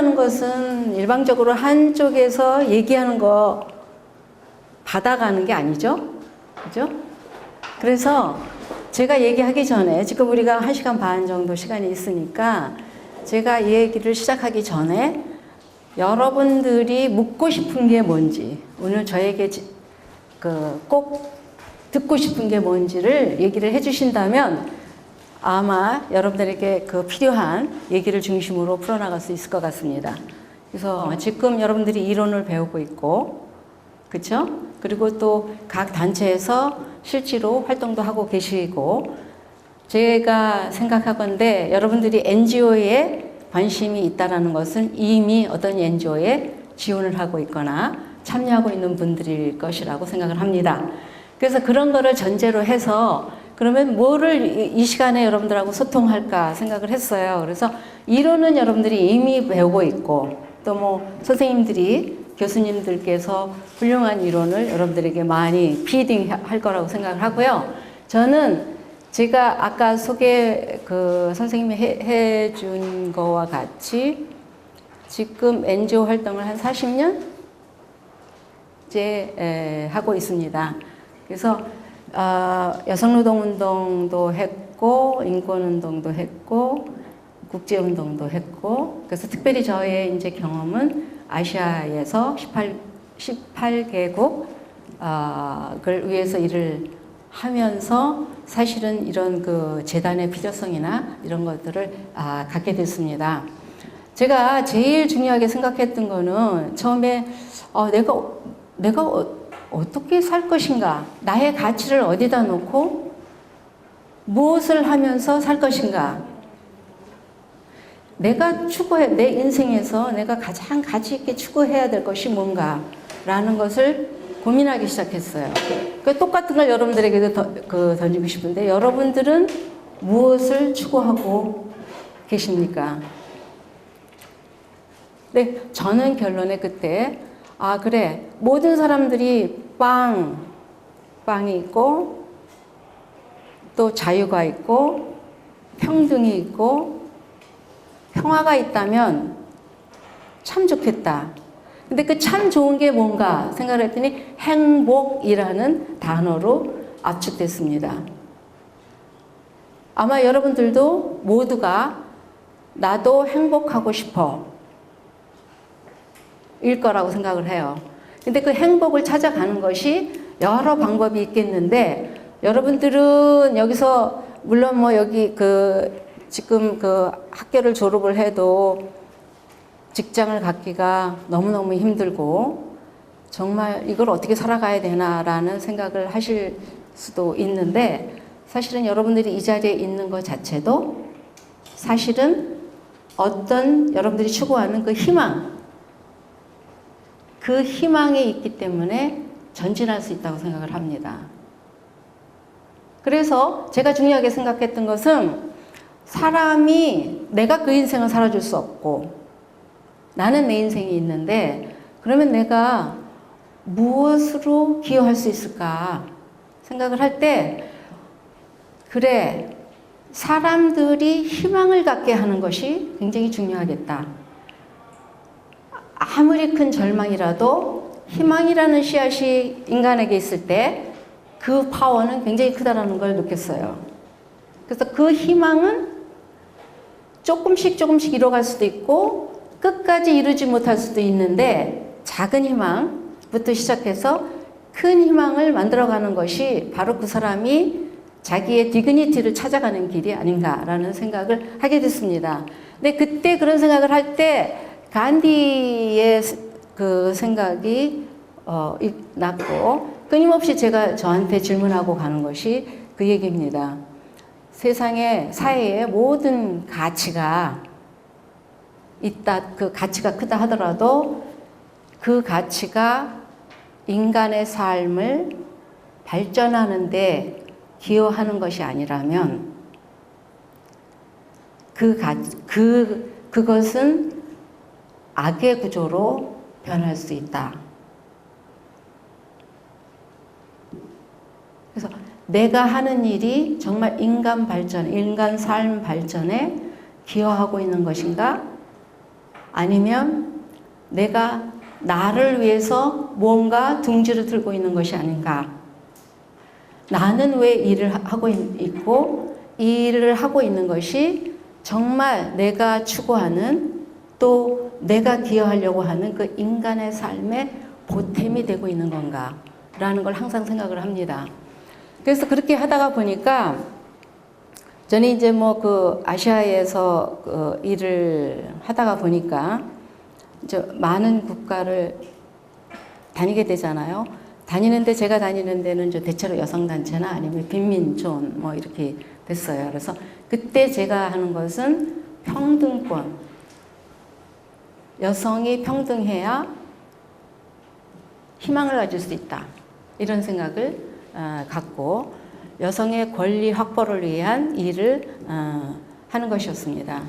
인권이라는 것은 일방적으로 한쪽에서 얘기하는 거 받아가는 게 아니죠. 그죠? 그래서 제가 얘기하기 전에 지금 우리가 1시간 반 정도 시간이 있으니까 제가 이 얘기를 시작하기 전에 여러분들이 묻고 싶은 게 뭔지, 오늘 저에게 꼭 듣고 싶은 게 뭔지를 얘기를 해주신다면 아마 여러분들에게 그 필요한 얘기를 중심으로 풀어나갈 수 있을 것 같습니다. 그래서 지금 여러분들이 이론을 배우고 있고, 그렇죠? 그리고 또 각 단체에서 실제로 활동도 하고 계시고, 제가 생각하건대 여러분들이 NGO에 관심이 있다는 것은 이미 어떤 NGO에 지원을 하고 있거나 참여하고 있는 분들일 것이라고 생각을 합니다. 그래서 그런 거를 전제로 해서 그러면 뭐를 이 시간에 여러분들하고 소통할까 생각을 했어요. 그래서 이론은 여러분들이 이미 배우고 있고 또 뭐 선생님들이 교수님들께서 훌륭한 이론을 여러분들에게 많이 피딩할 거라고 생각을 하고요. 저는 제가 아까 선생님이 해준 거와 같이 지금 NGO 활동을 한 40년 이제 하고 있습니다. 그래서 여성노동운동도 했고 인권운동도 했고 국제운동도 했고, 그래서 특별히 저의 이제 경험은 아시아에서 18개국을 위해서 일을 하면서 사실은 이런 그 재단의 필요성이나 이런 것들을 갖게 됐습니다. 제가 제일 중요하게 생각했던 거는 처음에 내가 어떻게 살 것인가, 나의 가치를 어디다 놓고 무엇을 하면서 살 것인가, 내가 내 인생에서 내가 가장 가치 있게 추구해야 될 것이 뭔가 라는 것을 고민하기 시작했어요. 똑같은 걸 여러분들에게도 던지고 싶은데 여러분들은 무엇을 추구하고 계십니까? 네, 저는 결론에 그때 그래, 모든 사람들이 빵이 있고 또 자유가 있고 평등이 있고 평화가 있다면 참 좋겠다. 근데 그 참 좋은 게 뭔가 생각을 했더니 행복이라는 단어로 압축됐습니다. 아마 여러분들도 모두가 나도 행복하고 싶어 일 거라고 생각을 해요. 근데 그 행복을 찾아가는 것이 여러 방법이 있겠는데 여러분들은 여기서 물론 뭐 여기 지금 학교를 졸업을 해도 직장을 갖기가 너무너무 힘들고 정말 이걸 어떻게 살아가야 되나라는 생각을 하실 수도 있는데 사실은 여러분들이 이 자리에 있는 것 자체도 사실은 어떤 여러분들이 추구하는 그 희망이 있기 때문에 전진할 수 있다고 생각을 합니다. 그래서 제가 중요하게 생각했던 것은 사람이 내가 그 인생을 살아줄 수 없고 나는 내 인생이 있는데 그러면 내가 무엇으로 기여할 수 있을까 생각을 할 때 그래, 사람들이 희망을 갖게 하는 것이 굉장히 중요하겠다. 아무리 큰 절망이라도 희망이라는 씨앗이 인간에게 있을 때 그 파워는 굉장히 크다라는 걸 느꼈어요. 그래서 그 희망은 조금씩 이뤄갈 수도 있고 끝까지 이루지 못할 수도 있는데 작은 희망부터 시작해서 큰 희망을 만들어가는 것이 바로 그 사람이 자기의 디그니티를 찾아가는 길이 아닌가라는 생각을 하게 됐습니다. 근데 그때 그런 생각을 할 때 간디의 그 생각이 났고 끊임없이 제가 저한테 질문하고 가는 것이 그 얘기입니다. 세상에 사회에 모든 가치가 있다, 그 가치가 크다 하더라도 그 가치가 인간의 삶을 발전하는 데 기여하는 것이 아니라면 그것은 악의 구조로 변할 수 있다. 그래서 내가 하는 일이 정말 인간 발전, 인간 삶 발전에 기여하고 있는 것인가? 아니면 내가 나를 위해서 뭔가 둥지를 들고 있는 것이 아닌가. 나는 왜 일을 하고 있고 이 일을 하고 있는 것이 정말 내가 추구하는 또 내가 기여하려고 하는 그 인간의 삶의 보탬이 되고 있는 건가 라는 걸 항상 생각을 합니다. 그래서 그렇게 하다가 보니까 저는 이제 뭐 그 아시아에서 그 일을 하다가 보니까 이제 많은 국가를 다니게 되잖아요. 다니는데 제가 다니는 데는 이제 대체로 여성단체나 아니면 빈민촌 뭐 이렇게 됐어요. 그래서 그때 제가 하는 것은 평등권. 여성이 평등해야 희망을 가질 수 있다. 이런 생각을 갖고 여성의 권리 확보를 위한 일을 하는 것이었습니다.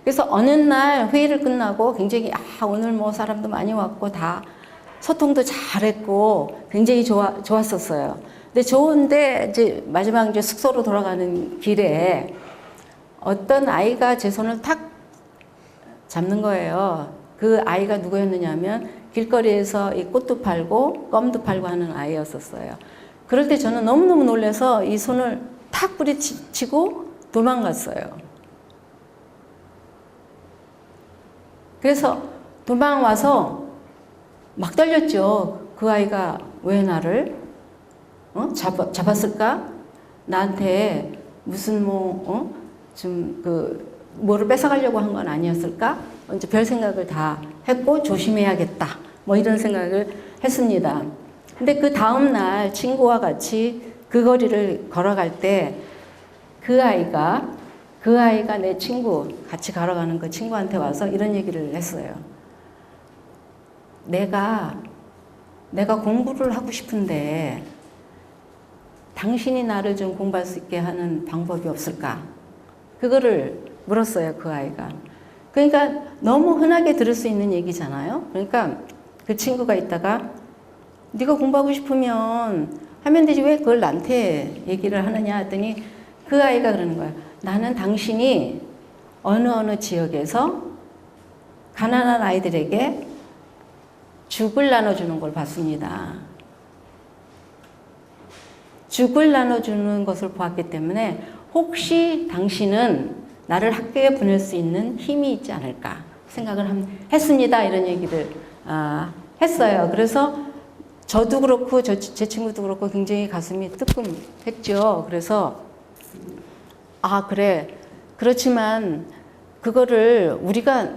그래서 어느 날 회의를 끝나고 굉장히 오늘 뭐 사람도 많이 왔고 다 소통도 잘했고 굉장히 좋았었어요. 근데 좋은데 이제 마지막 이제 숙소로 돌아가는 길에 어떤 아이가 제 손을 탁 잡는 거예요. 그 아이가 누구였느냐면 길거리에서 이 꽃도 팔고 껌도 팔고 하는 아이였었어요. 그럴 때 저는 너무너무 놀라서 이 손을 탁 뿌리치고 도망갔어요. 그래서 도망와서 막 떨렸죠. 그 아이가 왜 나를 잡았을까? 나한테 무슨 뭐를 뺏어가려고 한 건 아니었을까? 이제 별 생각을 다 했고 조심해야겠다. 뭐 이런 생각을 했습니다. 근데 그 다음 날 친구와 같이 그 거리를 걸어갈 때 그 아이가 내 친구, 같이 걸어가는 그 친구한테 와서 이런 얘기를 했어요. 내가 공부를 하고 싶은데 당신이 나를 좀 공부할 수 있게 하는 방법이 없을까? 그거를 물었어요, 그 아이가. 그러니까 너무 흔하게 들을 수 있는 얘기잖아요. 그러니까 그 친구가 있다가 네가 공부하고 싶으면 하면 되지 왜 그걸 나한테 얘기를 하느냐 했더니 그 아이가 그러는 거예요. 나는 당신이 어느 지역에서 가난한 아이들에게 죽을 나눠주는 걸 봤습니다. 죽을 나눠주는 것을 보았기 때문에 혹시 당신은 나를 학교에 보낼 수 있는 힘이 있지 않을까 생각을 했습니다. 이런 얘기를 했어요. 그래서 저도 그렇고 제 친구도 그렇고 굉장히 가슴이 뜨끔했죠. 그래서 그래. 그렇지만 그거를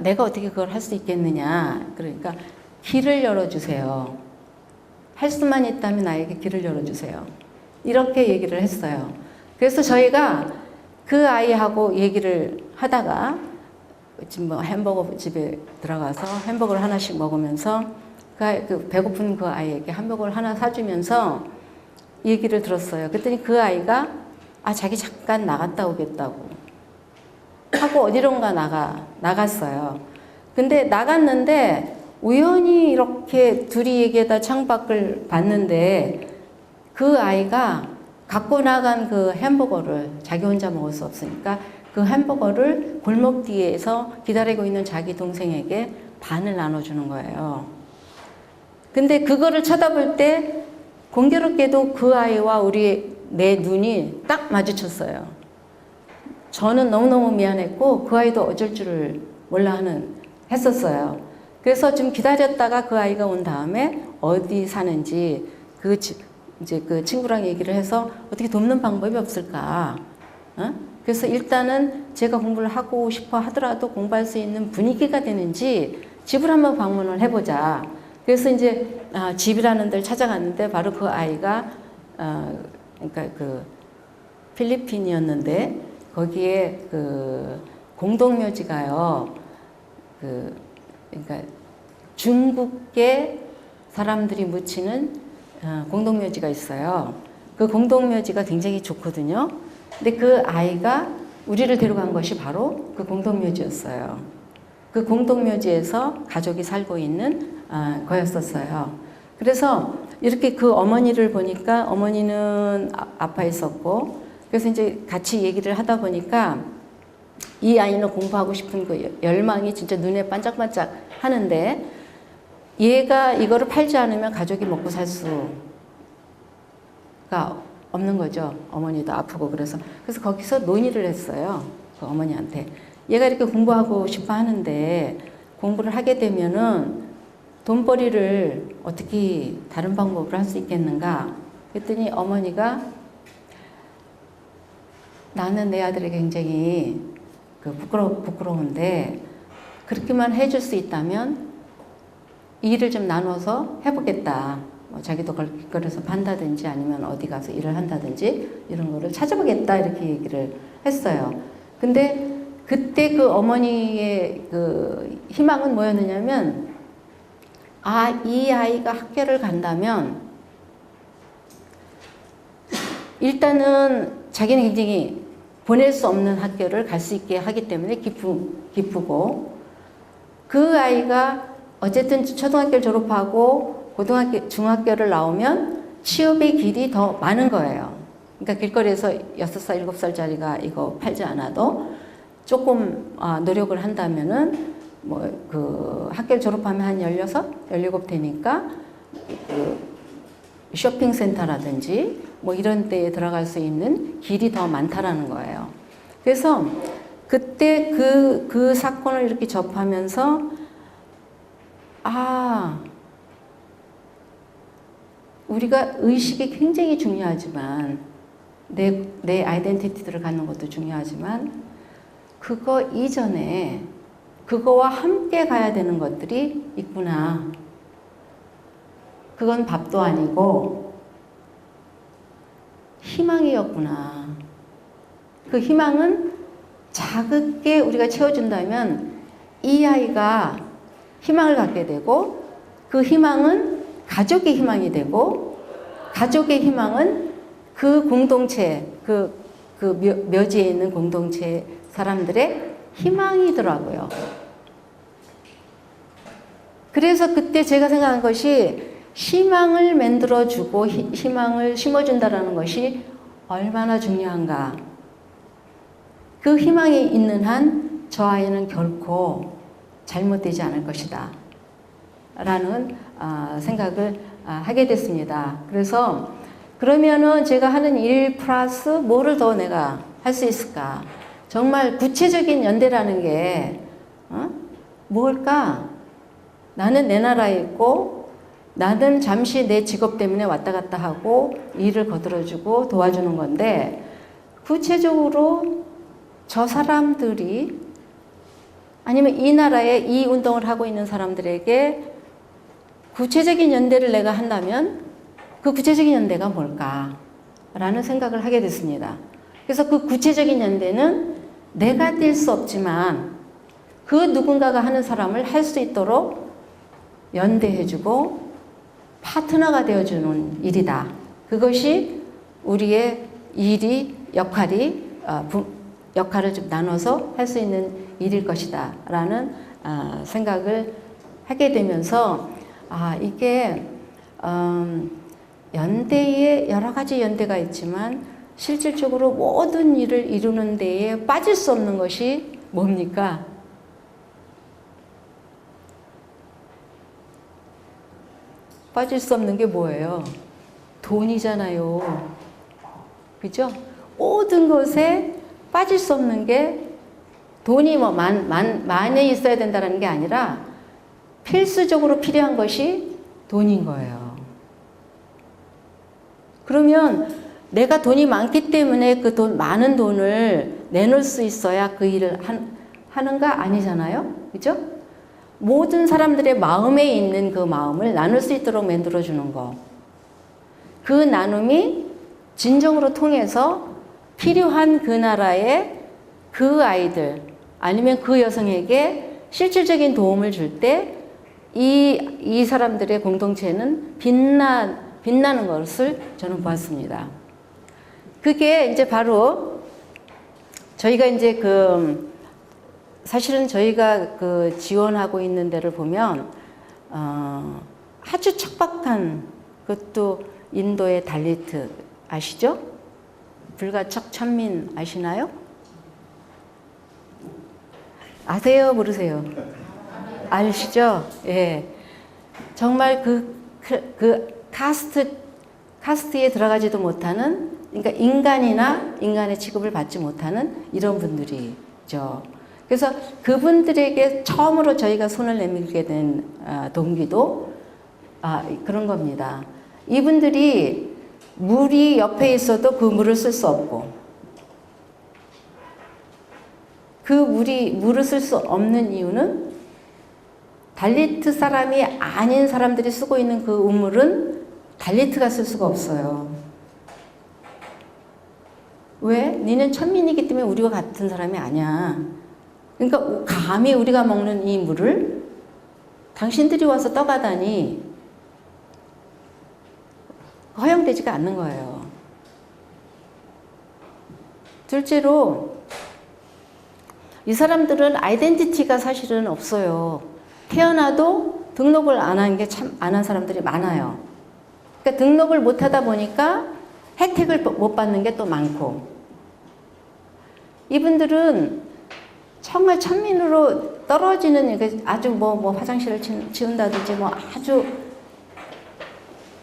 내가 어떻게 그걸 할 수 있겠느냐. 그러니까 길을 열어주세요. 할 수만 있다면 나에게 길을 열어주세요. 이렇게 얘기를 했어요. 그래서 저희가 그 아이하고 얘기를 하다가 지금 뭐 햄버거 집에 들어가서 햄버거를 하나씩 먹으면서 그 배고픈 그 아이에게 햄버거를 하나 사주면서 얘기를 들었어요. 그랬더니 그 아이가 자기 잠깐 나갔다 오겠다고 하고 어디론가 나갔어요. 근데 나갔는데 우연히 이렇게 둘이 얘기하다 창밖을 봤는데 그 아이가 갖고 나간 그 햄버거를 자기 혼자 먹을 수 없으니까 그 햄버거를 골목 뒤에서 기다리고 있는 자기 동생에게 반을 나눠주는 거예요. 근데 그거를 쳐다볼 때 공교롭게도 그 아이와 내 눈이 딱 마주쳤어요. 저는 너무너무 미안했고 그 아이도 어쩔 줄을 몰라 했었어요. 그래서 좀 기다렸다가 그 아이가 온 다음에 어디 사는지 이제 그 친구랑 얘기를 해서 어떻게 돕는 방법이 없을까. 그래서 일단은 제가 공부를 하고 싶어 하더라도 공부할 수 있는 분위기가 되는지 집을 한번 방문을 해보자. 그래서 이제 집이라는 데를 찾아갔는데 바로 그 아이가 그러니까 그 필리핀이었는데 거기에 그 공동묘지가요. 그러니까 중국계 사람들이 묻히는 공동묘지가 있어요. 그 공동묘지가 굉장히 좋거든요. 근데 그 아이가 우리를 데려간 것이 바로 그 공동묘지였어요. 그 공동묘지에서 가족이 살고 있는 거였었어요. 그래서 이렇게 그 어머니를 보니까 어머니는 아파 있었고 그래서 이제 같이 얘기를 하다 보니까 이 아이는 공부하고 싶은 그 열망이 진짜 눈에 반짝반짝 하는데 얘가 이거를 팔지 않으면 가족이 먹고 살 수가 없는 거죠. 어머니도 아프고 그래서 거기서 논의를 했어요. 그 어머니한테. 얘가 이렇게 공부하고 싶어 하는데 공부를 하게 되면은 돈벌이를 어떻게 다른 방법으로 할 수 있겠는가? 그랬더니 어머니가 나는 내 아들이 굉장히 부끄러운데 그렇게만 해줄 수 있다면 일을 좀 나눠서 해보겠다. 뭐 자기도 길거리에서 판다든지 아니면 어디 가서 일을 한다든지 이런 거를 찾아보겠다 이렇게 얘기를 했어요. 근데 그때 그 어머니의 그 희망은 뭐였느냐면 이 아이가 학교를 간다면 일단은 자기는 굉장히 보낼 수 없는 학교를 갈 수 있게 하기 때문에 기쁘고 그 아이가 어쨌든 초등학교를 졸업하고 고등학교, 중학교를 나오면 취업의 길이 더 많은 거예요. 그러니까 길거리에서 6살, 7살짜리가 이거 팔지 않아도 조금 노력을 한다면은 그 학교를 졸업하면 한 16, 17 되니까 그 쇼핑센터라든지 이런 데에 들어갈 수 있는 길이 더 많다라는 거예요. 그래서 그때 그 사건을 이렇게 접하면서 우리가 의식이 굉장히 중요하지만 내 아이덴티티를 갖는 것도 중요하지만 그거 이전에 그거와 함께 가야 되는 것들이 있구나. 그건 밥도 아니고 희망이었구나. 그 희망은 작게 우리가 채워준다면 이 아이가 희망을 갖게 되고 그 희망은 가족의 희망이 되고 가족의 희망은 그 공동체, 그 묘지에 있는 공동체 사람들의 희망이더라고요. 그래서 그때 제가 생각한 것이 희망을 만들어주고 희망을 심어준다는 것이 얼마나 중요한가. 그 희망이 있는 한 저 아이는 결코 잘못되지 않을 것이다 라는 생각을 하게 됐습니다. 그래서 그러면은 제가 하는 일 플러스 뭐를 더 내가 할 수 있을까? 정말 구체적인 연대라는 게 뭘까? 나는 내 나라에 있고 나는 잠시 내 직업 때문에 왔다 갔다 하고 일을 거들어주고 도와주는 건데 구체적으로 저 사람들이 아니면 이 나라에 이 운동을 하고 있는 사람들에게 구체적인 연대를 내가 한다면 그 구체적인 연대가 뭘까? 라는 생각을 하게 됐습니다. 그래서 그 구체적인 연대는 내가 될 수 없지만 그 누군가가 하는 사람을 할 수 있도록 연대해주고 파트너가 되어주는 일이다. 그것이 우리의 역할을 좀 나눠서 할 수 있는 일일 것이다. 라는 생각을 하게 되면서 이게 연대에 여러 가지 연대가 있지만 실질적으로 모든 일을 이루는 데에 빠질 수 없는 것이 뭡니까? 빠질 수 없는 게 뭐예요? 돈이잖아요. 그죠? 모든 것에 빠질 수 없는 게 돈이 많이 있어야 된다는 게 아니라 필수적으로 필요한 것이 돈인 거예요. 그러면 내가 돈이 많기 때문에 그 많은 돈을 내놓을 수 있어야 그 일을 하는가? 아니잖아요. 그죠? 모든 사람들의 마음에 있는 그 마음을 나눌 수 있도록 만들어주는 거. 그 나눔이 진정으로 통해서 필요한 그 나라의 그 아이들 아니면 그 여성에게 실질적인 도움을 줄 때 이 사람들의 공동체는 빛나는 것을 저는 보았습니다. 그게 이제 바로 저희가 이제 사실은 저희가 지원하고 있는 데를 보면 아주 척박한 그것도 인도의 달리트 아시죠? 불가척 천민 아시나요? 아세요? 모르세요? 아시죠? 예. 정말 카스트에 들어가지도 못하는, 그러니까 인간의 취급을 받지 못하는 이런 분들이죠. 그래서 그분들에게 처음으로 저희가 손을 내밀게 된 동기도 그런 겁니다. 이분들이 물이 옆에 있어도 그 물을 쓸 수 없고, 그 물을 쓸 수 없는 이유는 달리트 사람이 아닌 사람들이 쓰고 있는 그 우물은 달리트가 쓸 수가 없어요. 왜? 니는 천민이기 때문에 우리와 같은 사람이 아니야. 그러니까 감히 우리가 먹는 이 물을 당신들이 와서 떠가다니 허용되지가 않는 거예요. 둘째로 이 사람들은 아이덴티티가 사실은 없어요. 태어나도 등록을 안 한 사람들이 많아요. 그러니까 등록을 못 하다 보니까 혜택을 못 받는 게 또 많고, 이분들은 정말 천민으로 떨어지는, 아주 뭐 화장실을 치운다든지 뭐 아주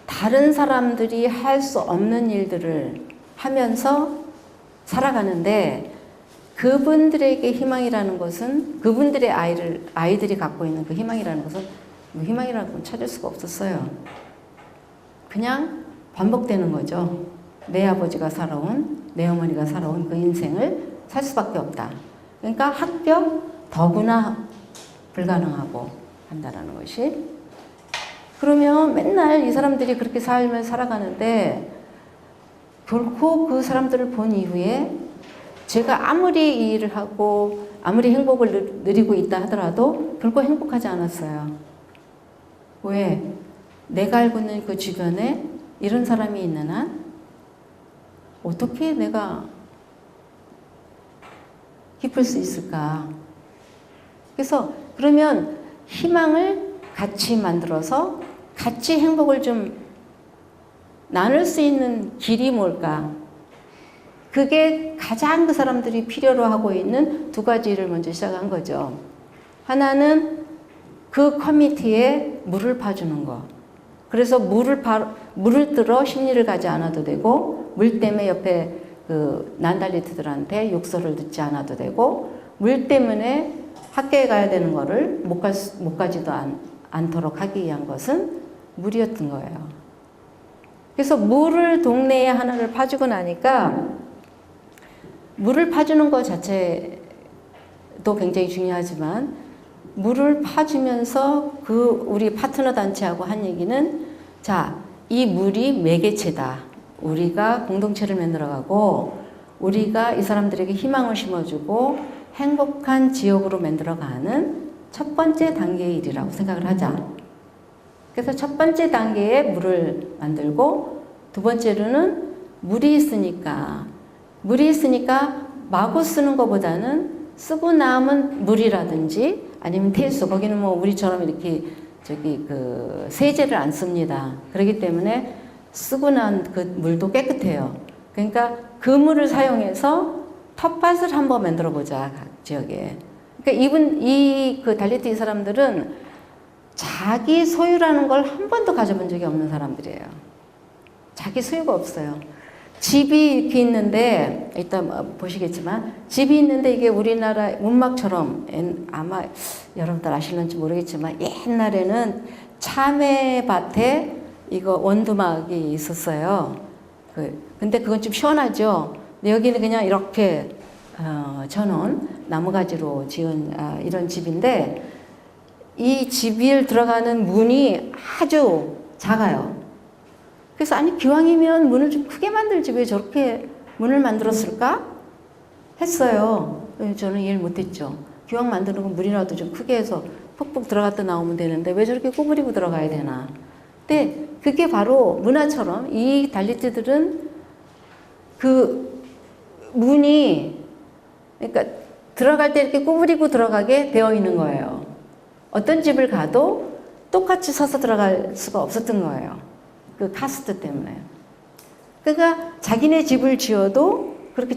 다른 사람들이 할 수 없는 일들을 하면서 살아가는데, 그분들에게 희망이라는 것은, 그분들의 아이들이 갖고 있는 그 희망이라는 것은, 뭐 희망이라는 건 찾을 수가 없었어요. 그냥 반복되는 거죠. 내 아버지가 살아온, 내 어머니가 살아온 그 인생을 살 수밖에 없다. 그러니까 합격, 더구나 불가능하고 한다라는 것이. 그러면 맨날 이 사람들이 그렇게 삶을 살아가는데, 결코 그 사람들을 본 이후에 제가 아무리 이 일을 하고 아무리 행복을 누리고 있다 하더라도 결코 행복하지 않았어요. 왜? 내가 알고 있는 그 주변에 이런 사람이 있는 한 어떻게 내가 기쁠 수 있을까? 그래서 그러면 희망을 같이 만들어서 같이 행복을 좀 나눌 수 있는 길이 뭘까? 그게 가장 그 사람들이 필요로 하고 있는 두 가지를 먼저 시작한 거죠. 하나는 그 커뮤니티에 물을 파주는 거. 그래서 물을 들어 심리를 가지 않아도 되고, 물 때문에 옆에 그 난달리트들한테 욕설을 듣지 않아도 되고, 물 때문에 학교에 가야 되는 거를 못 가지도 않도록 하기 위한 것은 물이었던 거예요. 그래서 물을 동네에 하나를 파주고 나니까, 물을 파주는 것 자체도 굉장히 중요하지만, 물을 파주면서 우리 파트너 단체하고 한 얘기는, 자, 이 물이 매개체다. 우리가 공동체를 만들어가고, 우리가 이 사람들에게 희망을 심어주고 행복한 지역으로 만들어가는 첫 번째 단계의 일이라고 생각을 하자. 그래서 첫 번째 단계에 물을 만들고, 두 번째로는 물이 있으니까 마구 쓰는 것보다는 쓰고 남은 물이라든지 아니면 태수, 거기는 뭐 우리처럼 이렇게 세제를 안 씁니다. 그렇기 때문에 쓰고 난 그 물도 깨끗해요. 그러니까 그 물을 사용해서 텃밭을 한번 만들어 보자, 각 지역에. 그러니까 그 달리트 이 사람들은 자기 소유라는 걸 한 번도 가져본 적이 없는 사람들이에요. 자기 소유가 없어요. 집이 이렇게 있는데, 일단 보시겠지만, 집이 있는데 이게 우리나라 운막처럼, 아마 여러분들 아실는지 모르겠지만, 옛날에는 참외밭에 이거 원두막이 있었어요. 근데 그건 좀 시원하죠? 근데 여기는 그냥 이렇게 쳐놓은 나무가지로 지은 이런 집인데, 이 집을 들어가는 문이 아주 작아요. 그래서 아니 기왕이면 문을 좀 크게 만들지 왜 저렇게 문을 만들었을까 했어요. 저는 이해를 못했죠. 기왕 만드는 건 문이라도 좀 크게 해서 푹푹 들어갔다 나오면 되는데 왜 저렇게 구부리고 들어가야 되나. 근데 그게 바로 문화처럼 이 달리트들은 그 문이, 그러니까 들어갈 때 이렇게 구부리고 들어가게 되어 있는 거예요. 어떤 집을 가도 똑같이 서서 들어갈 수가 없었던 거예요. 그 카스트 때문에. 그러니까 자기네 집을 지어도 그렇게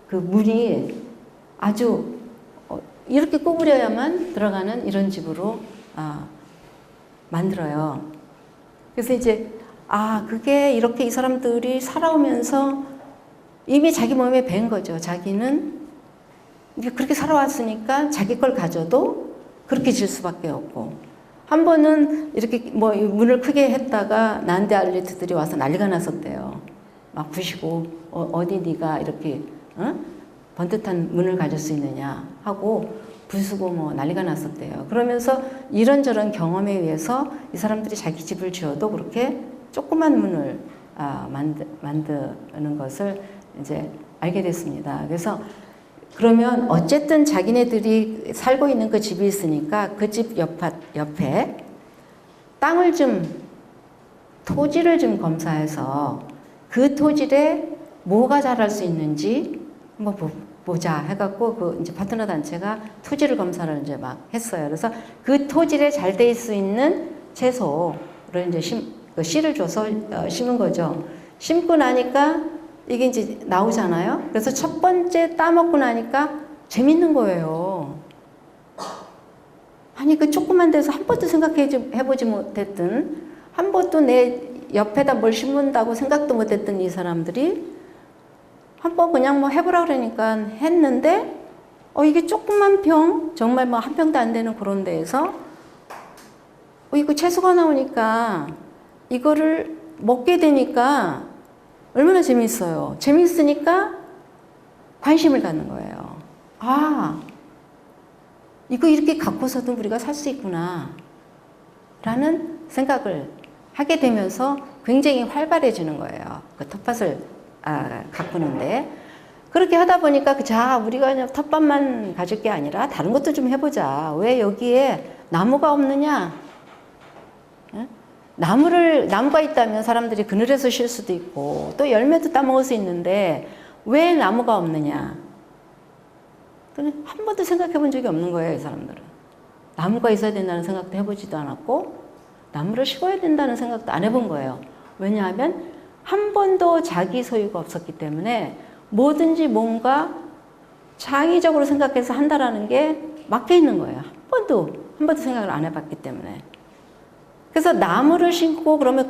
그 문이 아주 이렇게 구부려야만 들어가는 이런 집으로 만들어요. 그래서 이제 그게 이렇게 이 사람들이 살아오면서 이미 자기 몸에 밴 거죠. 자기는 그렇게 살아왔으니까 자기 걸 가져도 그렇게 질 수밖에 없고, 한 번은 이렇게 뭐 문을 크게 했다가 난데 알리트들이 와서 난리가 났었대요. 막 부시고 어디 네가 이렇게 번듯한 문을 가질 수 있느냐 하고 부수고 뭐 난리가 났었대요. 그러면서 이런저런 경험에 의해서 이 사람들이 자기 집을 지어도 그렇게 조그만 문을 만드는 것을 이제 알게 됐습니다. 그래서 그러면 어쨌든 자기네들이 살고 있는 그 집이 있으니까 그 집 옆에 땅을 토지를 좀 검사해서 그 토질에 뭐가 자랄 수 있는지 한번 보자 해갖고 그 이제 파트너 단체가 토지를 검사를 이제 막 했어요. 그래서 그 토질에 잘 될 수 있는 채소를 이제 씨를 줘서 심은 거죠. 심고 나니까 이게 이제 나오잖아요. 그래서 첫 번째 따먹고 나니까 재밌는 거예요. 아니 그 조그만 데서 한 번도 생각해보지 못했던, 한 번도 내 옆에다 뭘 심는다고 생각도 못했던 이 사람들이 한 번 그냥 뭐 해보라 그러니까 했는데 이게 조그만 병, 정말 뭐 한 평도 안 되는 그런 데에서 이거 채소가 나오니까 이거를 먹게 되니까 얼마나 재밌어요. 재밌으니까 관심을 갖는 거예요. 이거 이렇게 갖고서도 우리가 살 수 있구나 라는 생각을 하게 되면서 굉장히 활발해지는 거예요. 그 텃밭을 가꾸는데. 그렇게 하다 보니까 우리가 그냥 텃밭만 가질 게 아니라 다른 것도 좀 해보자. 왜 여기에 나무가 없느냐? 나무가 있다면 사람들이 그늘에서 쉴 수도 있고 또 열매도 따먹을 수 있는데 왜 나무가 없느냐? 한 번도 생각해 본 적이 없는 거예요, 이 사람들은. 나무가 있어야 된다는 생각도 해보지도 않았고 나무를 심어야 된다는 생각도 안 해본 거예요. 왜냐하면 한 번도 자기 소유가 없었기 때문에 뭐든지 뭔가 창의적으로 생각해서 한다라는 게 막혀 있는 거예요. 한 번도 생각을 안 해봤기 때문에. 그래서 나무를 심고 그러면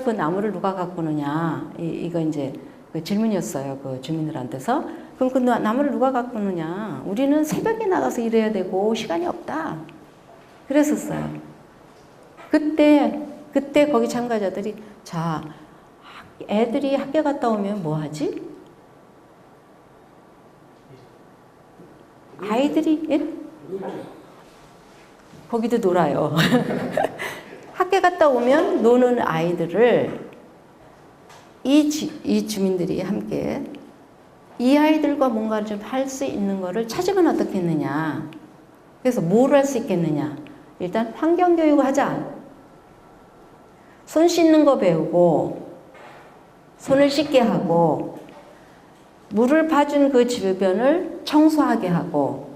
그 나무를 누가 가꾸느냐, 이거 이제 그 질문이었어요, 그 주민들한테서. 그럼 그 나무를 누가 가꾸느냐? 우리는 새벽에 나가서 일해야 되고 시간이 없다. 그랬었어요. 그때 거기 참가자들이 애들이 학교 갔다 오면 뭐 하지? 아이들이 거기도 놀아요. 학교 갔다 오면 노는 아이들을 이 주민들이 함께 이 아이들과 뭔가를 좀 할 수 있는 거를 찾으면 어떻겠느냐. 그래서 뭘 할 수 있겠느냐. 일단 환경교육을 하자. 손 씻는 거 배우고 손을 씻게 하고 물을 봐준 그 주변을 청소하게 하고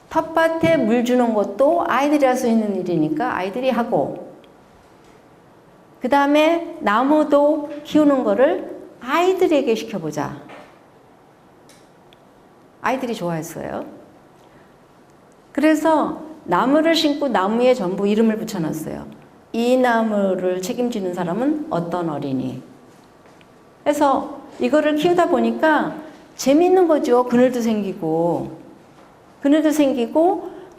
텃밭에 물 주는 것도 아이들이 할 수 있는 일이니까 아이들이 하고, 그 다음에 나무도 키우는 거를 아이들에게 시켜보자. 아이들이 좋아했어요. 그래서 나무를 심고 나무에 전부 이름을 붙여놨어요. 이 나무를 책임지는 사람은 어떤 어린이. 그래서 이거를 키우다 보니까 재밌는 거죠. 그늘도 생기고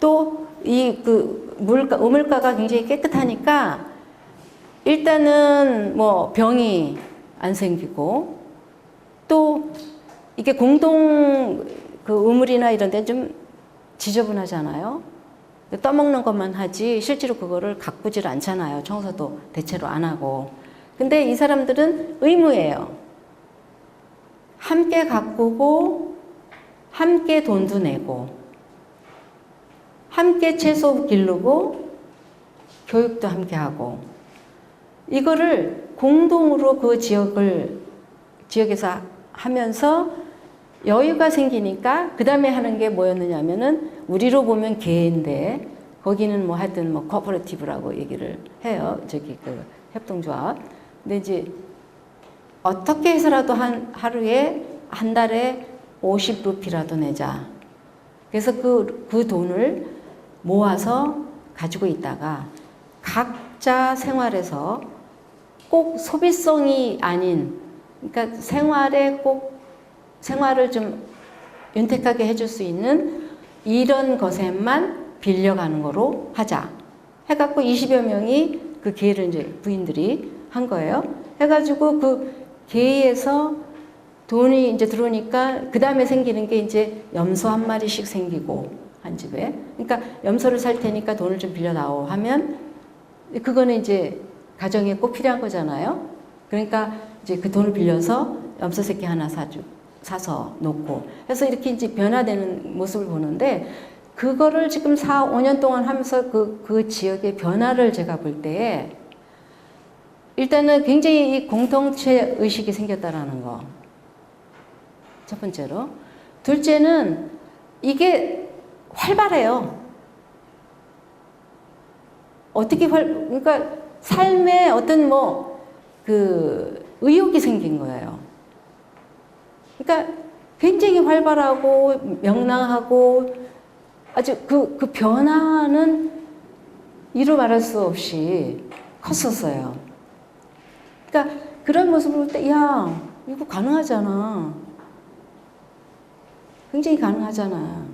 또 우물가가 굉장히 깨끗하니까 일단은 뭐 병이 안 생기고, 또 이게 공동 우물이나 이런 데 좀 지저분하잖아요. 떠먹는 것만 하지 실제로 그거를 가꾸질 않잖아요. 청소도 대체로 안 하고. 근데 이 사람들은 의무예요. 함께 가꾸고 함께 돈도 내고 함께 채소 기르고 교육도 함께 하고, 이거를 공동으로 그 지역에서 하면서 여유가 생기니까 그 다음에 하는 게 뭐였느냐면은, 우리로 보면 개인데 거기는 뭐 하여튼 뭐 코퍼레티브라고 얘기를 해요. 그 협동조합. 근데 이제 어떻게 해서라도 하루에 한 달에 50루피라도 내자. 그래서 그 돈을 모아서 가지고 있다가 각자 생활에서 꼭 소비성이 아닌, 그러니까 생활을 좀 윤택하게 해줄 수 있는 이런 것에만 빌려가는 거로 하자. 해갖고 20여 명이 그 계를 이제 부인들이 한 거예요. 해가지고 그 계에서 돈이 이제 들어오니까 그 다음에 생기는 게 이제 염소 한 마리씩 생기고 한 집에. 그러니까 염소를 살 테니까 돈을 좀 빌려다오 하면 그거는 이제 가정에 꼭 필요한 거잖아요. 그러니까 이제 그 돈을 빌려서 염소 새끼 하나 사서 놓고 해서 이렇게 이제 변화되는 모습을 보는데 그거를 지금 4, 5년 동안 하면서 그 지역의 변화를 제가 볼 때에 일단은 굉장히 이 공동체 의식이 생겼다라는 거. 첫 번째로. 둘째는 이게 활발해요. 어떻게 그러니까 삶에 어떤 의욕이 생긴 거예요. 그러니까 굉장히 활발하고 명랑하고 아주 그 변화는 이루 말할 수 없이 컸었어요. 그러니까 그런 모습을 볼 때, 야, 이거 가능하잖아. 굉장히 가능하잖아.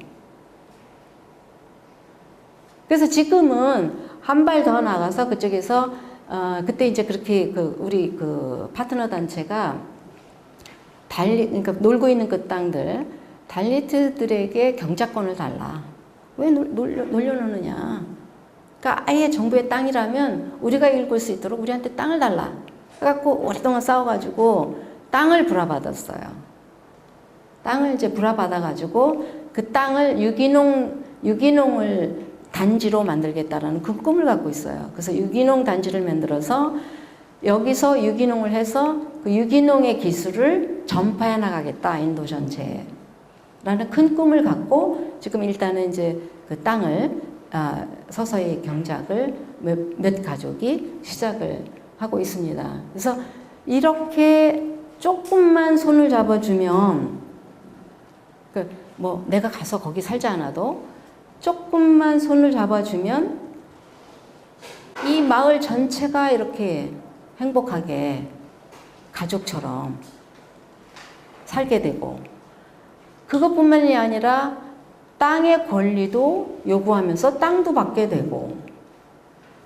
그래서 지금은 한 발 더 나가서 그쪽에서 그때 이제 그렇게 우리 파트너 단체가 그러니까 놀고 있는 그 땅들 달리트들에게 경작권을 달라. 왜 놀려놓느냐? 그러니까 아예 정부의 땅이라면 우리가 읽을 수 있도록 우리한테 땅을 달라. 그래갖고 오랫동안 싸워가지고 땅을 불화받았어요. 땅을 이제 불화받아가지고 그 땅을 유기농을 단지로 만들겠다라는 그 꿈을 갖고 있어요. 그래서 유기농 단지를 만들어서 여기서 유기농을 해서 그 유기농의 기술을 전파해 나가겠다, 인도 전체에. 라는 큰 꿈을 갖고 지금 일단은 이제 그 땅을 서서히 경작을 몇 가족이 시작을 하고 있습니다. 그래서 이렇게 조금만 손을 잡아주면 내가 가서 거기 살지 않아도 조금만 손을 잡아주면 이 마을 전체가 이렇게 행복하게 가족처럼 살게 되고 그것뿐만이 아니라 땅의 권리도 요구하면서 땅도 받게 되고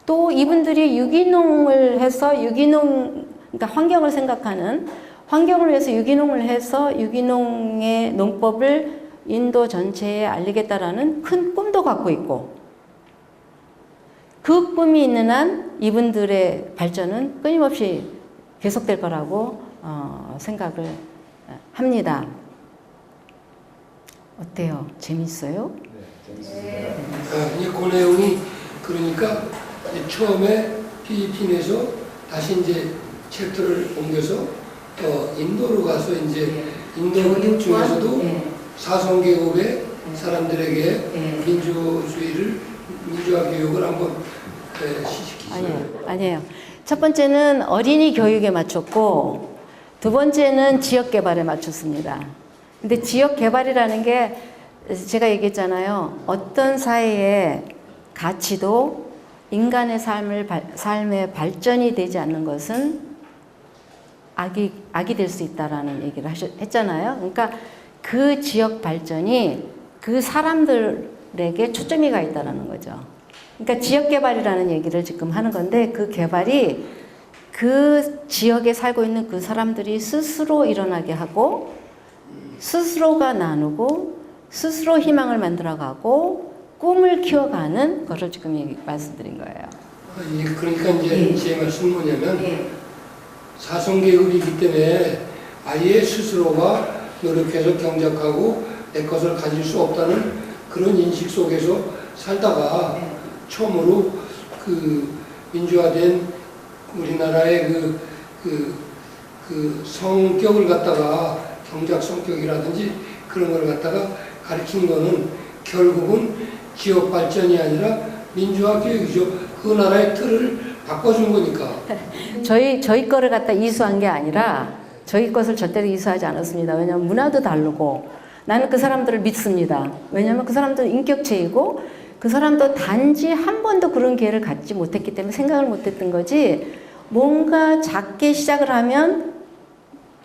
또 이분들이 유기농을 해서 그러니까 환경을 생각하는 환경을 위해서 유기농을 해서 유기농의 농법을 인도 전체에 알리겠다라는 큰 꿈도 갖고 있고 그 꿈이 있는 한 이분들의 발전은 끊임없이 계속될 거라고 생각을 합니다. 어때요? 재밌어요? 네, 재밌습니다. 그 내용이 그러니까 처음에 필리핀에서 다시 이제 챕터를 옮겨서 인도로 가서 이제 인도 중에서도 사성계급의 사람들에게 민주화 교육을 한번 시키죠. 아니에요. 첫 번째는 어린이 교육에 맞췄고 두 번째는 지역 개발에 맞췄습니다. 근데 지역 개발이라는 게 제가 얘기했잖아요. 어떤 사회의 가치도 인간의 삶의 발전이 되지 않는 것은 악이 될 수 있다라는 얘기를 했잖아요. 그러니까 그 지역 발전이 그 사람들에게 초점이 가 있다라는 거죠. 그러니까 지역 개발이라는 얘기를 지금 하는 건데 그 개발이 그 지역에 살고 있는 그 사람들이 스스로 일어나게 하고 스스로가 나누고 스스로 희망을 만들어가고 꿈을 키워가는 것을 지금 말씀드린 거예요. 그러니까 이제 제 말씀은 뭐냐면 사성계급이기 때문에 아예 스스로가 노력해서 경작하고 내 것을 가질 수 없다는 그런 인식 속에서 살다가 처음으로 그 민주화된 우리나라의 그 성격을 갖다가 경작 성격이라든지 그런 걸 갖다가 가르친 거는 결국은 지역 발전이 아니라 민주화 교육이죠. 그 나라의 틀을 바꿔준 거니까. 저희 거를 갖다 이수한 게 아니라 저희 것을 절대로 이수하지 않았습니다. 왜냐하면 문화도 다르고 나는 그 사람들을 믿습니다. 왜냐하면 그 사람들은 인격체이고 그 사람도 단지 한 번도 그런 기회를 갖지 못했기 때문에 생각을 못했던 거지, 뭔가 작게 시작을 하면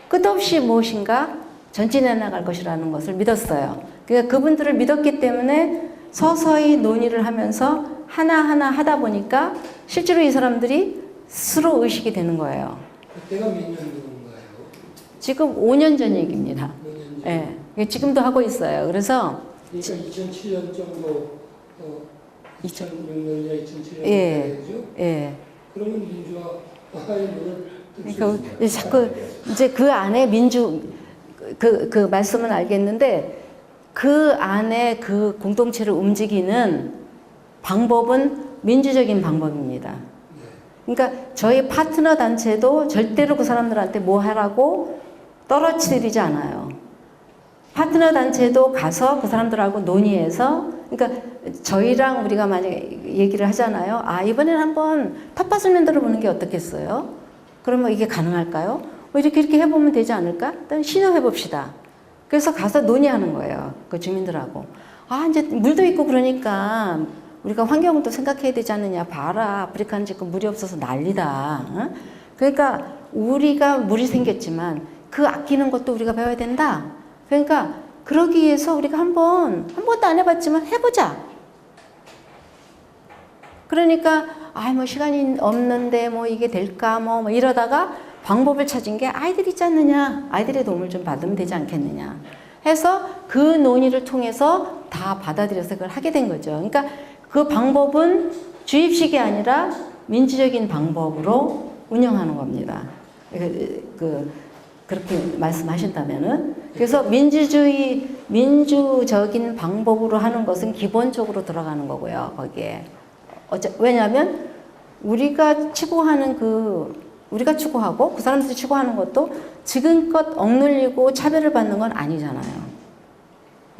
끝없이 무엇인가 전진해 나갈 것이라는 것을 믿었어요. 그러니까 그분들을 믿었기 때문에 서서히 논의를 하면서 하나하나 하다 보니까 실제로 이 사람들이 스스로 의식이 되는 거예요. 그때가 몇 년도인가요? 지금 5년 전 얘기입니다. 5년 전. 예, 지금도 하고 있어요. 그래서 그러니까 2007년 정도, 2006년이나 2007년 예. 되죠? 예. 그러면 민주화의 문을 그러니까 자꾸 이제 그 안에 그 말씀은 알겠는데 그 안에 그 공동체를 움직이는 방법은 민주적인 방법입니다. 그러니까 저희 파트너 단체도 절대로 그 사람들한테 뭐 하라고 떨어뜨리지 않아요. 파트너 단체도 가서 그 사람들하고 논의해서, 그러니까 저희랑 우리가 만약에 얘기를 하잖아요. 아, 이번에는 한번 텃밭을 만들어 보는 게 어떻겠어요? 그러면 이게 가능할까요? 이렇게 해보면 되지 않을까? 일단 시도해 봅시다. 그래서 가서 논의하는 거예요. 그 주민들하고. 아, 이제 물도 있고 그러니까 우리가 환경을 또 생각해야 되지 않느냐. 봐라. 아프리카는 지금 물이 없어서 난리다. 어? 그러니까 우리가 물이 생겼지만 그 아끼는 것도 우리가 배워야 된다. 그러니까 그러기 위해서 우리가 한 번도 안 해봤지만 해보자. 그러니까 뭐 시간이 없는데 뭐 이게 될까 뭐 이러다가 방법을 찾은 게 아이들 있지 않느냐. 아이들의 도움을 좀 받으면 되지 않겠느냐. 해서 그 논의를 통해서 다 받아들여서 그걸 하게 된 거죠. 그러니까 그 방법은 주입식이 아니라 민주적인 방법으로 운영하는 겁니다. 그렇게 말씀하신다면은. 그래서 민주적인 방법으로 하는 것은 기본적으로 들어가는 거고요, 거기에. 왜냐하면 우리가 추구하고 그 사람들이 추구하는 것도 지금껏 억눌리고 차별을 받는 건 아니잖아요.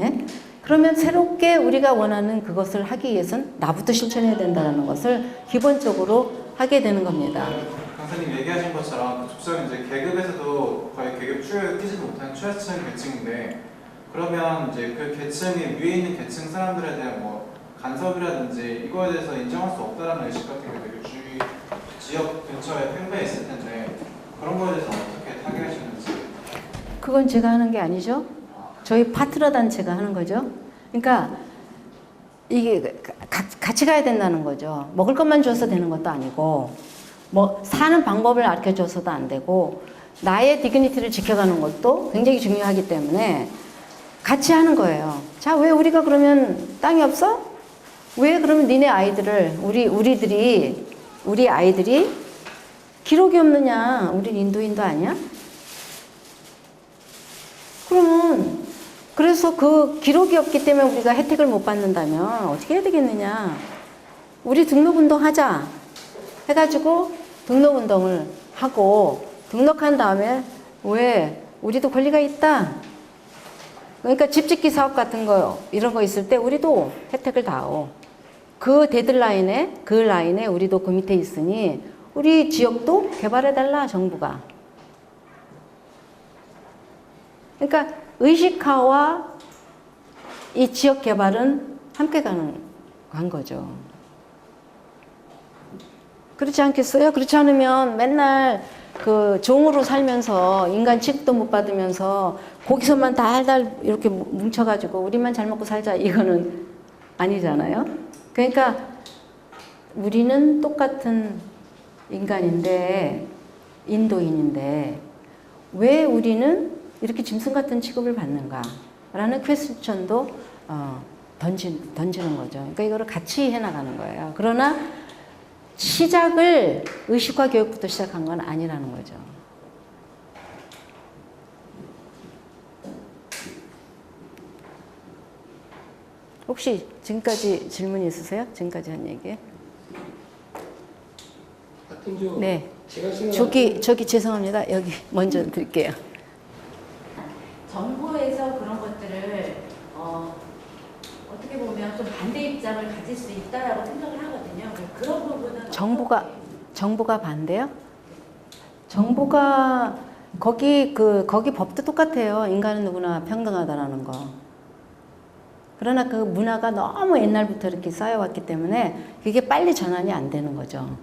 예? 그러면 새롭게 우리가 원하는 그것을 하기 위해서는 나부터 실천해야 된다는 것을 기본적으로 하게 되는 겁니다. 강사님 얘기하신 것처럼 족적은 이제 계급에서도 거의 계급 추격에 끼지도 못하는 최하층 계층인데, 그러면 이제 그 계층이 위에 있는 계층 사람들에 대한 뭐 간섭이라든지 이거에 대해서 인정할 수 없다라는 의식 같은 게 되게 주위 지역 근처에 팽배해 있을 텐데, 그런 거에 대해서 어떻게 타개하시는지. 그건 제가 하는 게 아니죠. 저희 파트너 단체가 하는 거죠. 그러니까 이게 같이 가야 된다는 거죠. 먹을 것만 줘서 되는 것도 아니고, 뭐 사는 방법을 가르쳐 줘서도 안 되고, 나의 디그니티를 지켜가는 것도 굉장히 중요하기 때문에 같이 하는 거예요. 자, 왜 우리가 그러면 땅이 없어? 왜 그러면 니네 아이들을 우리 아이들이 기록이 없느냐? 우리 인도인도 아니야? 그러면 그래서 그 기록이 없기 때문에 우리가 혜택을 못 받는다면 어떻게 해야 되겠느냐? 우리 등록운동 하자 해가지고 등록운동을 하고, 등록한 다음에 왜 우리도 권리가 있다. 그러니까 집짓기 사업 같은 거 이런 거 있을 때 우리도 혜택을 다오. 그 데드라인에 그 라인에 우리도 그 밑에 있으니 우리 지역도 개발해달라, 정부가. 그러니까 의식화와 이 지역 개발은 함께 간 거죠. 그렇지 않겠어요? 그렇지 않으면 맨날 그 종으로 살면서 인간 취급도 못 받으면서 거기서만 달달 이렇게 뭉쳐가지고 우리만 잘 먹고 살자, 이거는 아니잖아요. 그러니까 우리는 똑같은 인간인데, 인도인인데 왜 우리는 이렇게 짐승 같은 취급을 받는가? 라는 퀘스천도 던지는 거죠. 그러니까 이거를 같이 해나가는 거예요. 그러나 시작을 의식화 교육부터 시작한 건 아니라는 거죠. 혹시 지금까지 질문 있으세요? 지금까지 한 얘기? 네. 저기 죄송합니다. 여기 먼저 드릴게요. 정부에서 그런 것들을 어떻게 보면 좀 반대 입장을 가질 수 있다라고 생각을 하거든요. 그런 부분은 정부가 반대요? 정부가 거기 법도 똑같아요. 인간은 누구나 평등하다라는 거. 그러나 그 문화가 너무 옛날부터 이렇게 쌓여왔기 때문에 그게 빨리 전환이 안 되는 거죠.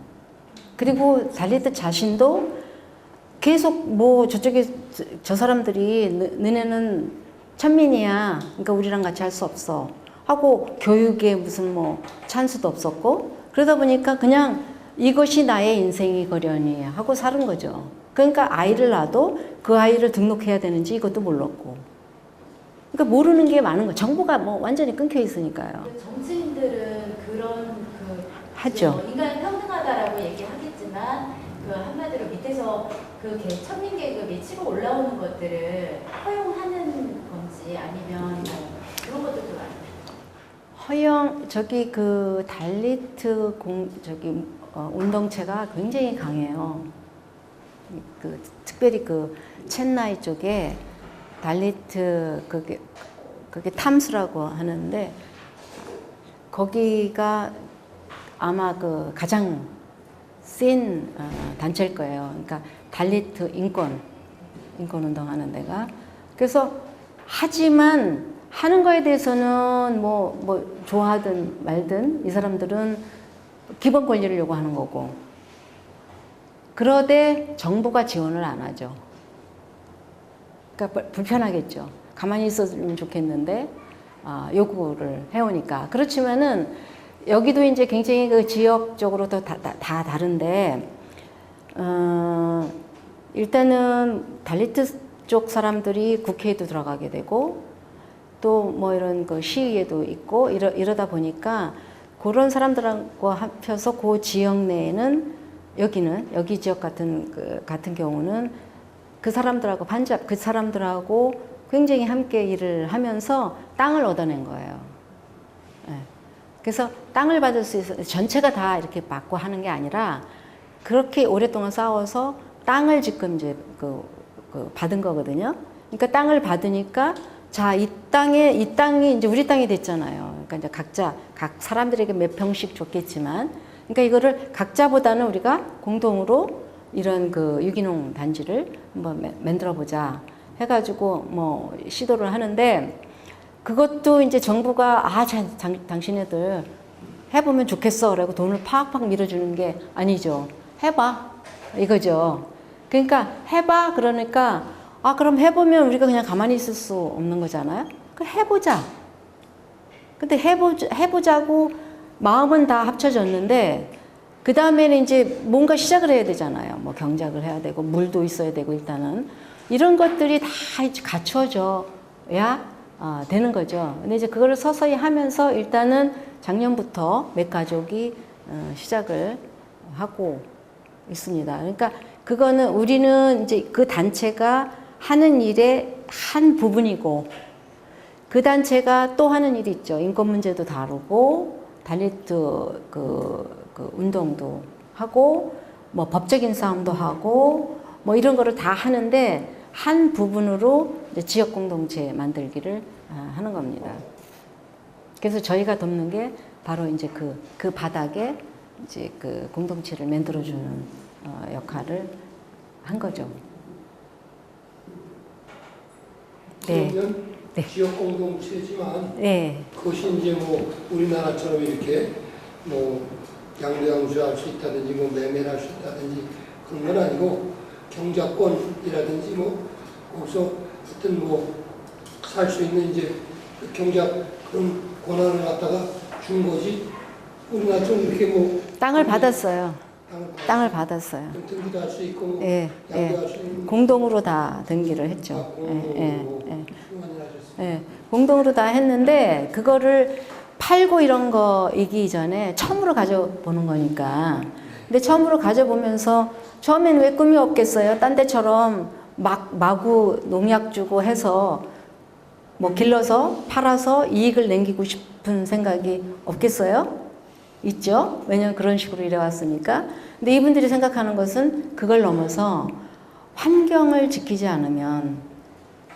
그리고 달리트 자신도 계속 뭐 저쪽에 저 사람들이 너네는 천민이야. 그러니까 우리랑 같이 할 수 없어. 하고 교육에 무슨 뭐 찬스도 없었고 그러다 보니까 그냥 이것이 나의 인생이 거려니 하고 사는 거죠. 그러니까 아이를 낳아도 그 아이를 등록해야 되는지 이것도 몰랐고. 그러니까 모르는 게 많은 거. 정보가 뭐 완전히 끊겨 있으니까요. 정치인들은 그런 하죠. 인간이 평등하다라고 얘기하겠지만 그 한마디로 밑에서 그 천민 계급이 치고 올라오는 것들을 허용하는 건지 아니면 뭐 그런 것들도 많아요. 저기 그 달리트 운동체가 굉장히 강해요. 특별히 그 첸나이 쪽에 달리트 그게 탐스라고 하는데 거기가 아마 그 가장 센 단체일 거예요. 그러니까 달리트 인권 운동하는 데가. 그래서 하지만 하는 거에 대해서는 뭐 좋아하든 말든 이 사람들은 기본 권리를 요구하는 거고. 그러되 정부가 지원을 안 하죠. 그러니까 불편하겠죠. 가만히 있었으면 좋겠는데 요구를 해오니까. 그렇지만은 여기도 이제 굉장히 그 지역적으로 다 다른데 일단은 달리트 쪽 사람들이 국회에도 들어가게 되고 또 뭐 이런 그 시위에도 있고 이러다 보니까 그런 사람들하고 합쳐서 그 지역 내에는 여기 지역 같은 경우는 그 사람들하고 굉장히 함께 일을 하면서 땅을 얻어낸 거예요. 네. 그래서 땅을 받을 수 있어 전체가 다 이렇게 받고 하는 게 아니라 그렇게 오랫동안 싸워서 땅을 지금 이제 받은 거거든요. 그러니까 땅을 받으니까 자, 이 땅이 이제 우리 땅이 됐잖아요. 그러니까 이제 각 사람들에게 몇 평씩 줬겠지만, 그러니까 이거를 각자보다는 우리가 공동으로 이런 그 유기농 단지를 한번 만들어 보자 해가지고 뭐 시도를 하는데 그것도 이제 정부가 당신네들 해보면 좋겠어 라고 돈을 팍팍 밀어주는 게 아니죠. 해봐 이거죠. 그러니까 해봐 그러니까 그럼 해보면 우리가 그냥 가만히 있을 수 없는 거잖아요. 그럼 해보자. 근데 해보자고 마음은 다 합쳐졌는데 그 다음에는 이제 뭔가 시작을 해야 되잖아요. 뭐 경작을 해야 되고 물도 있어야 되고 일단은 이런 것들이 다 이제 갖추어져야 되는 거죠. 근데 이제 그거를 서서히 하면서 일단은 작년부터 몇 가족이 시작을 하고 있습니다. 그러니까 그거는 우리는 이제 그 단체가 하는 일의 한 부분이고 그 단체가 또 하는 일이 있죠. 인권 문제도 다루고 달리트 그 운동도 하고 뭐 법적인 싸움도 하고 뭐 이런 거를 다 하는데 한 부분으로 이제 지역 공동체 만들기를 하는 겁니다. 그래서 저희가 돕는 게 바로 이제 그 바닥에 이제 그 공동체를 만들어주는 역할을 한 거죠. 그러면 네. 지역 공동체지만 네. 그것이 이제 뭐 우리나라처럼 이렇게 뭐 양도양수할 수 있다든지 뭐 매매를 할 수 있다든지 그런 건 아니고 경작권이라든지 뭐 거기서 하여튼 뭐 살 수 있는 이제 경작 그런 권한을 갖다가 준 거지 우리나라 좀 이렇게 뭐 땅을 받았어요. 땅을 받았어요. 등기도 할 수 있고 뭐 예, 양도할 수 있는 공동으로 다 등기를 했죠. 공동으로 예. 휴관을 하셨어요. 예, 공동으로 다 했는데 그거를 팔고 이런 거이기 전에 처음으로 가져보는 거니까. 근데 처음으로 가져보면서 처음엔 왜 꿈이 없겠어요? 딴 데처럼 마구 농약 주고 해서 뭐 길러서 팔아서 이익을 남기고 싶은 생각이 없겠어요? 있죠? 왜냐면 그런 식으로 일해왔으니까. 근데 이분들이 생각하는 것은 그걸 넘어서 환경을 지키지 않으면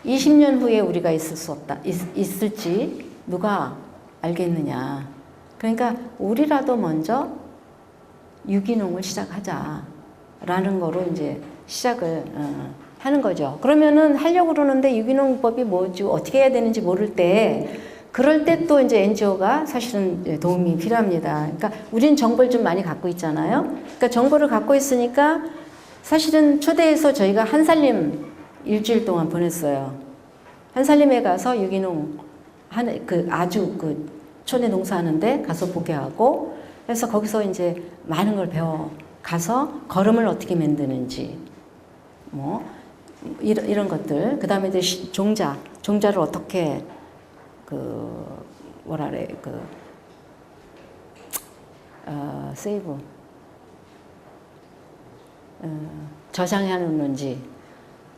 20년 후에 우리가 있을 수 없다, 있을지 누가 알겠느냐. 그러니까 우리라도 먼저 유기농을 시작하자라는 거로 이제 시작을 하는 거죠. 그러면은 하려고 그러는데 유기농법이 뭐지, 어떻게 해야 되는지 모를 때, 그럴 때 또 이제 NGO가 사실은 도움이 필요합니다. 그러니까 우리는 정보를 좀 많이 갖고 있잖아요. 그러니까 정보를 갖고 있으니까 사실은 초대해서 저희가 한살림 일주일 동안 보냈어요. 한살림에 가서 유기농 하는 그 아주 그 촌에 농사하는데 가서 보게 하고, 그래서 거기서 이제 많은 걸 배워 가서 거름을 어떻게 만드는지 뭐 이런 것들, 그 다음에 이제 종자를 어떻게 그 뭐라 그래 그 세이브 저장해 놓는지,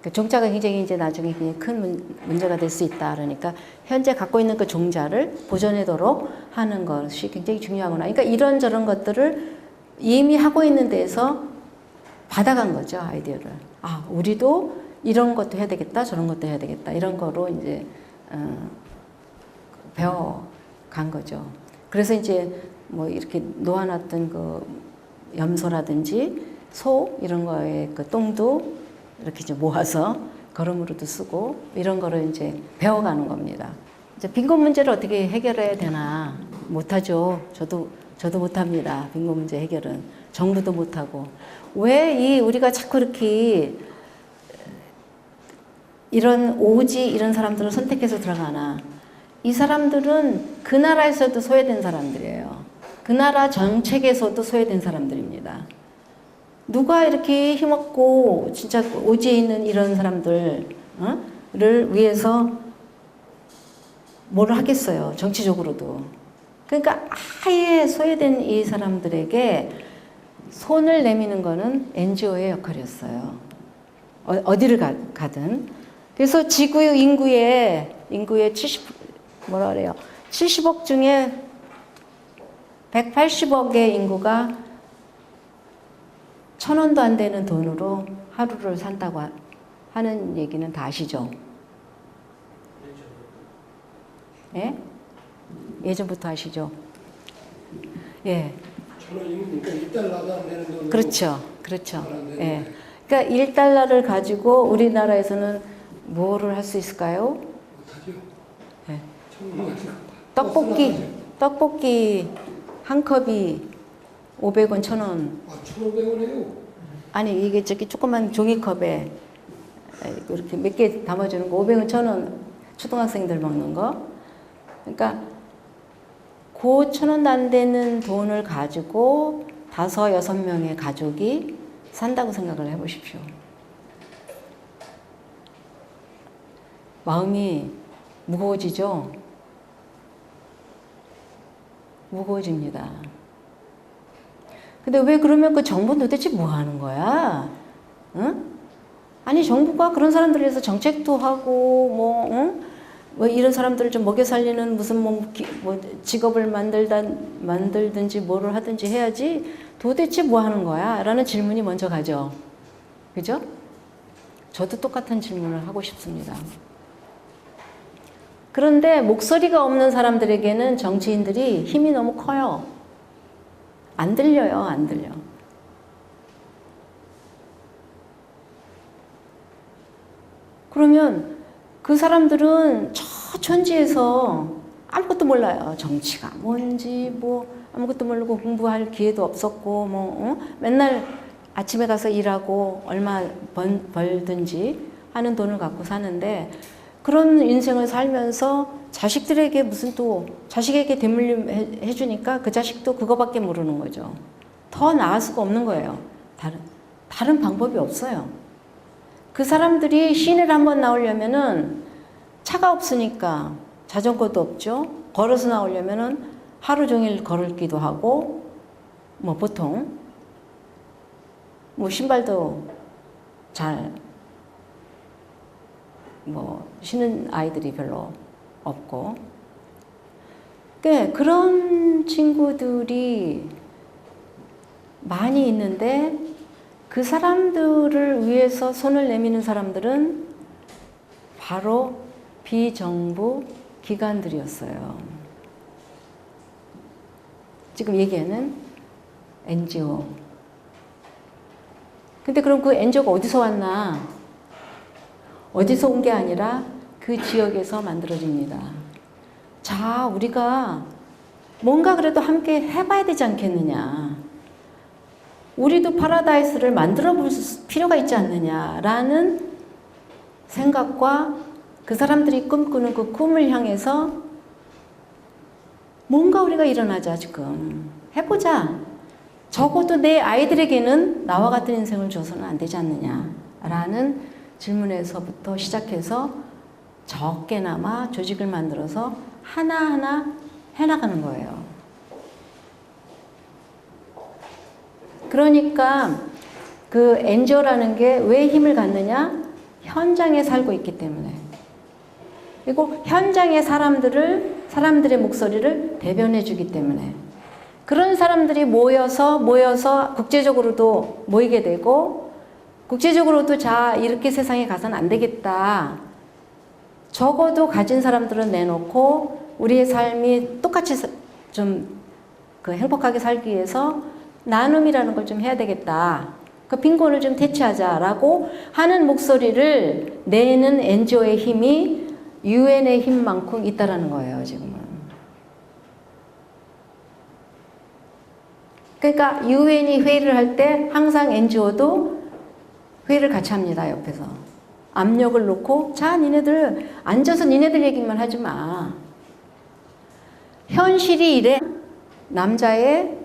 그 종자가 굉장히 이제 나중에 굉장히 큰 문제가 될 수 있다. 그러니까 현재 갖고 있는 그 종자를 보존하도록 하는 것이 굉장히 중요하구나. 그러니까 이런저런 것들을 이미 하고 있는 데에서 받아간 거죠, 아이디어를. 아, 우리도 이런 것도 해야 되겠다, 저런 것도 해야 되겠다, 이런 거로 이제 배워간 거죠. 그래서 이제 뭐 이렇게 놓아놨던 그 염소라든지 소 이런 거에 그 똥도 이렇게 이제 모아서 거름으로도 쓰고 이런 거를 이제 배워가는 겁니다. 이제 빈곤 문제를 어떻게 해결해야 되나 못하죠. 저도 못합니다. 빈곤 문제 해결은 정부도 못하고. 왜 우리가 자꾸 이렇게 이런 오지 이런 사람들을 선택해서 들어가나? 이 사람들은 그 나라에서도 소외된 사람들이에요. 그 나라 정책에서도 소외된 사람들입니다. 누가 이렇게 힘없고 진짜 오지에 있는 이런 사람들을 위해서 뭘 하겠어요. 정치적으로도. 그러니까 아예 소외된 이 사람들에게 손을 내미는 거는 NGO의 역할이었어요. 어디를 가든. 그래서 지구 인구의 70억 중에 180억의 인구가 1,000원도 안 되는 돈으로 하루를 산다고 하는 얘기는 다 아시죠? 예? 예전부터 아시죠? 예. 1,000원이면 그러니까 1달러도 안 되는 돈으로. 그렇죠. 예. 그러니까 1달러를 가지고 우리나라에서는 뭐를 할 수 있을까요? 못하죠. 예. 떡볶이 떡볶이 한 컵이 500원, 1,000원. 아, 1,500원이에요. 아니, 이게 저기 조그만 종이컵에 이렇게 몇 개 담아주는 거 500원, 1,000원 초등학생들 먹는 거. 그러니까 그 1,000원도 안 되는 돈을 가지고 5, 6명의 가족이 산다고 생각을 해보십시오. 마음이 무거워지죠? 무거워집니다. 근데 왜 그러면 그 정부는 도대체 뭐 하는 거야? 응? 아니, 정부가 그런 사람들을 위해서 정책도 하고, 뭐 이런 사람들을 좀 먹여 살리는 무슨 뭐 직업을 만들든지 뭐를 하든지 해야지 도대체 뭐 하는 거야? 라는 질문이 먼저 가죠. 그죠? 저도 똑같은 질문을 하고 싶습니다. 그런데 목소리가 없는 사람들에게는 정치인들이 힘이 너무 커요. 안 들려요, 안 들려. 그러면 그 사람들은 저 천지에서 아무것도 몰라요. 정치가 뭔지 뭐 아무것도 모르고 공부할 기회도 없었고 맨날 아침에 가서 일하고 얼마 벌든지 하는 돈을 갖고 사는데 그런 인생을 살면서 자식들에게 자식에게 대물림 해주니까 그 자식도 그거밖에 모르는 거죠. 더 나을 수가 없는 거예요. 다른 방법이 없어요. 그 사람들이 시내를 한번 나오려면은 차가 없으니까 자전거도 없죠. 걸어서 나오려면은 하루 종일 걸기도 하고, 뭐 보통, 뭐 신발도 신는 아이들이 별로 없고. 그런 친구들이 많이 있는데 그 사람들을 위해서 손을 내미는 사람들은 바로 비정부 기관들이었어요. 지금 얘기하는 NGO. 근데 그럼 그 NGO가 어디서 왔나? 어디서 온 게 아니라 그 지역에서 만들어집니다. 자, 우리가 뭔가 그래도 함께 해봐야 되지 않겠느냐. 우리도 파라다이스를 만들어 볼 필요가 있지 않느냐라는 생각과 그 사람들이 꿈꾸는 그 꿈을 향해서 뭔가 우리가 일어나자 지금. 해보자. 적어도 내 아이들에게는 나와 같은 인생을 줘서는 안 되지 않느냐라는 질문에서부터 시작해서 적게나마 조직을 만들어서 하나하나 해나가는 거예요. 그러니까 그 NGO라는 게 왜 힘을 갖느냐? 현장에 살고 있기 때문에. 그리고 현장의 사람들의 목소리를 대변해 주기 때문에. 그런 사람들이 모여서 국제적으로도 모이게 되고, 국제적으로도 자, 이렇게 세상에 가서는 안 되겠다. 적어도 가진 사람들은 내놓고 우리의 삶이 똑같이 좀 그 행복하게 살기 위해서 나눔이라는 걸 좀 해야 되겠다. 그 빈곤을 좀 퇴치하자라고 하는 목소리를 내는 NGO의 힘이 UN의 힘만큼 있다라는 거예요, 지금은. 그러니까 UN이 회의를 할 때 항상 NGO도 회의를 같이 합니다, 옆에서. 압력을 놓고, 자, 니네들 앉아서 니네들 얘기만 하지 마. 현실이 이래. 남자의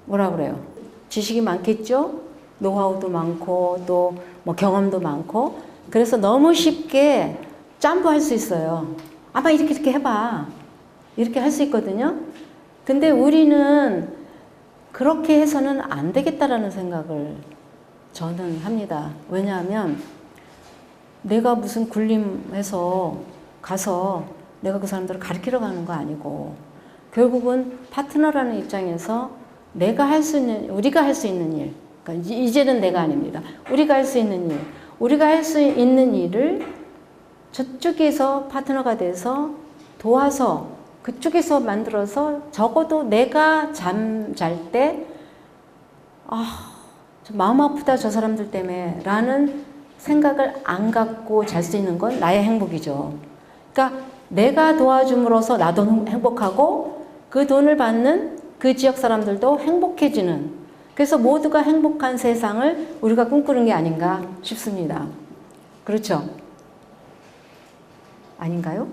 뭐라 그래요? 지식이 많겠죠? 노하우도 많고 또 뭐 경험도 많고, 그래서 너무 쉽게 점프할 수 있어요. 아마 이렇게 해봐. 이렇게 할 수 있거든요. 근데 우리는 그렇게 해서는 안 되겠다라는 생각을 저는 합니다. 왜냐하면 내가 무슨 군림해서 가서 내가 그 사람들을 가르치러 가는 거 아니고, 결국은 파트너라는 입장에서 내가 할 수 있는, 우리가 할 수 있는 일, 그러니까 이제는 내가 아닙니다. 우리가 할 수 있는 일, 우리가 할 수 있는 일을 저쪽에서 파트너가 돼서 도와서 그쪽에서 만들어서, 적어도 내가 잠 잘 때 좀 마음 아프다 저 사람들 때문에 라는 생각을 안 갖고 잘 수 있는 건 나의 행복이죠. 그러니까 내가 도와줌으로써 나도 행복하고 그 돈을 받는 그 지역 사람들도 행복해지는, 그래서 모두가 행복한 세상을 우리가 꿈꾸는 게 아닌가 싶습니다. 그렇죠? 아닌가요?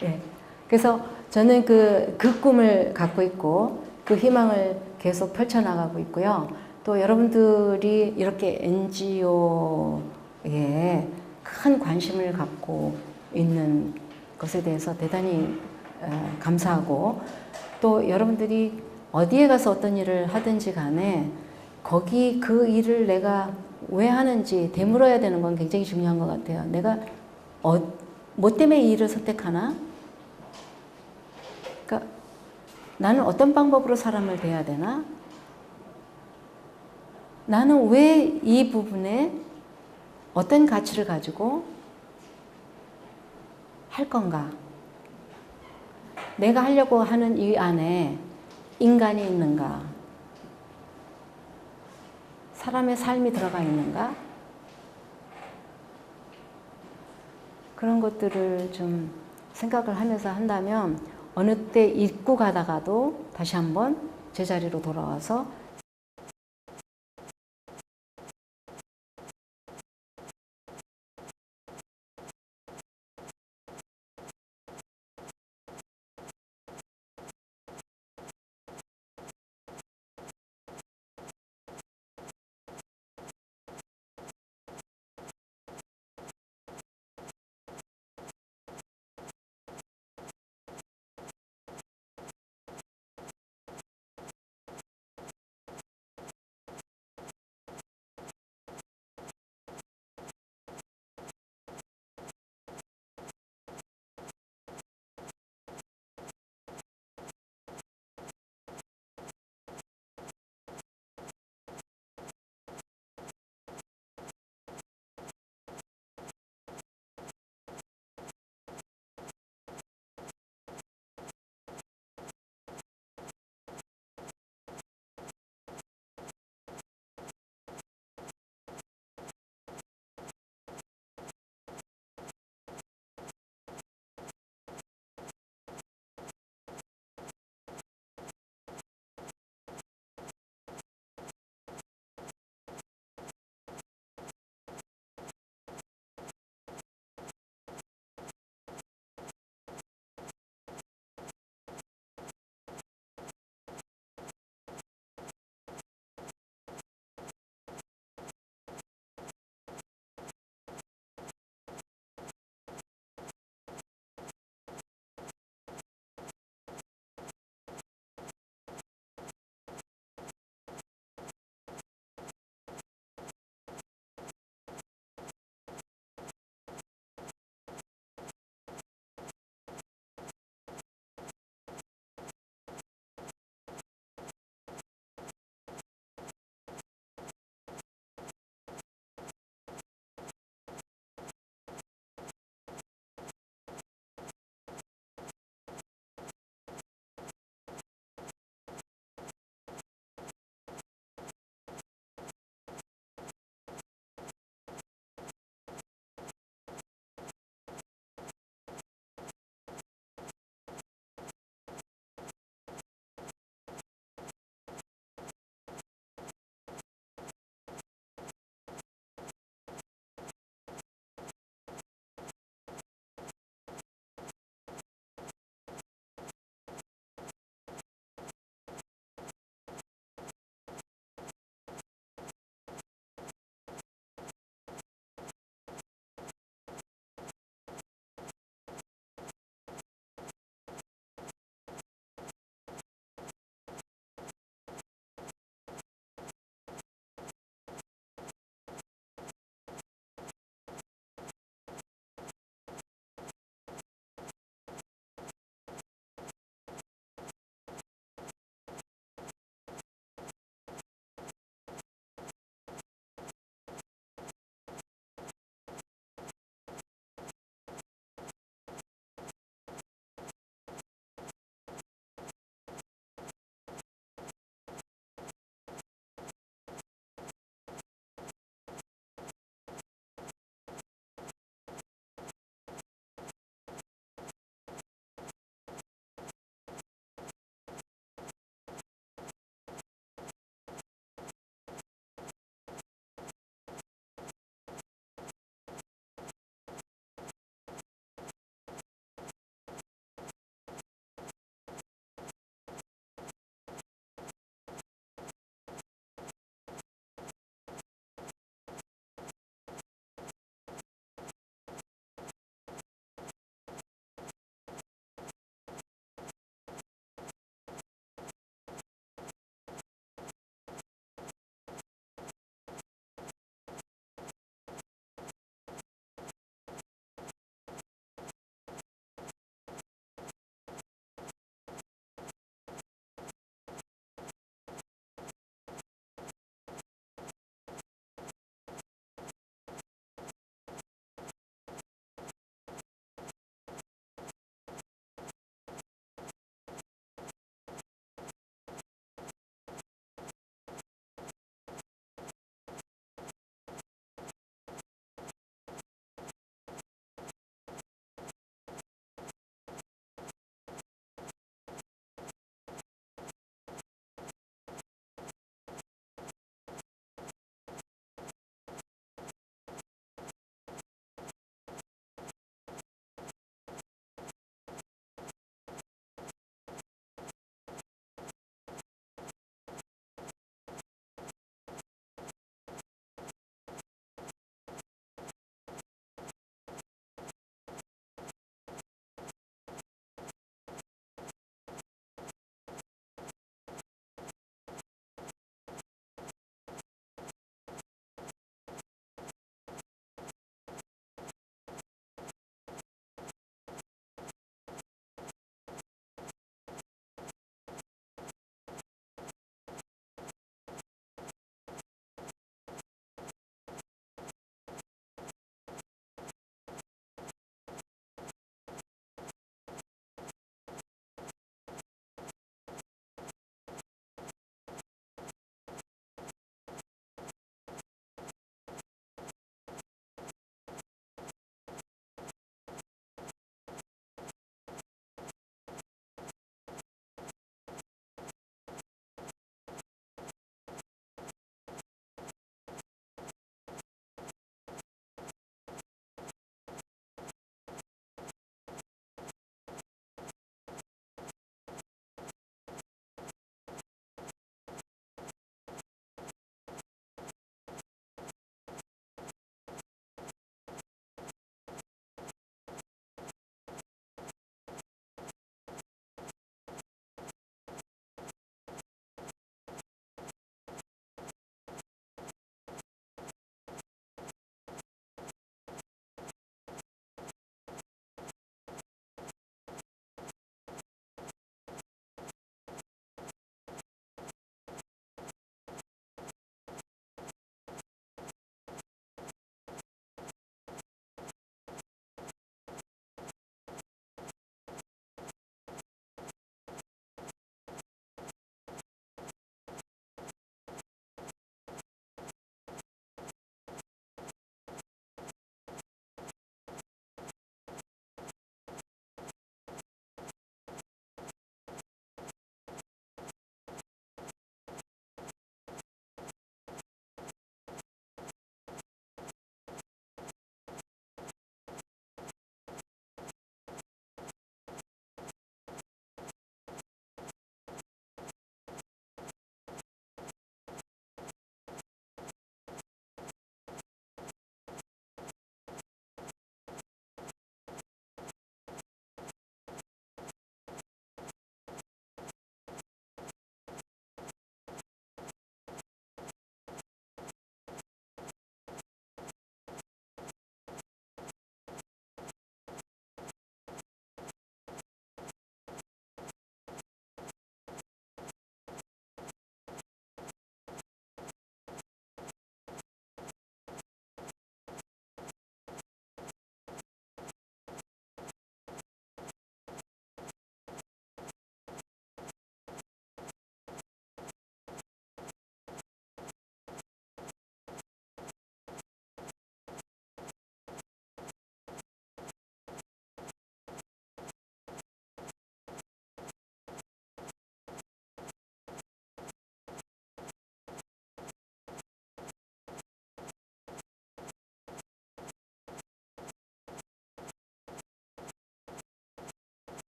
네. 그래서 저는 그 꿈을 갖고 있고 그 희망을 계속 펼쳐나가고 있고요. 또 여러분들이 이렇게 NGO에 큰 관심을 갖고 있는 것에 대해서 대단히 감사하고, 또 여러분들이 어디에 가서 어떤 일을 하든지 간에 거기 그 일을 내가 왜 하는지 되물어야 되는 건 굉장히 중요한 것 같아요. 내가 뭐 때문에 이 일을 선택하나? 그러니까 나는 어떤 방법으로 사람을 대해야 되나? 나는 왜 이 부분에 어떤 가치를 가지고 할 건가? 내가 하려고 하는 이 안에 인간이 있는가? 사람의 삶이 들어가 있는가? 그런 것들을 좀 생각을 하면서 한다면 어느 때 잊고 가다가도 다시 한번 제자리로 돌아와서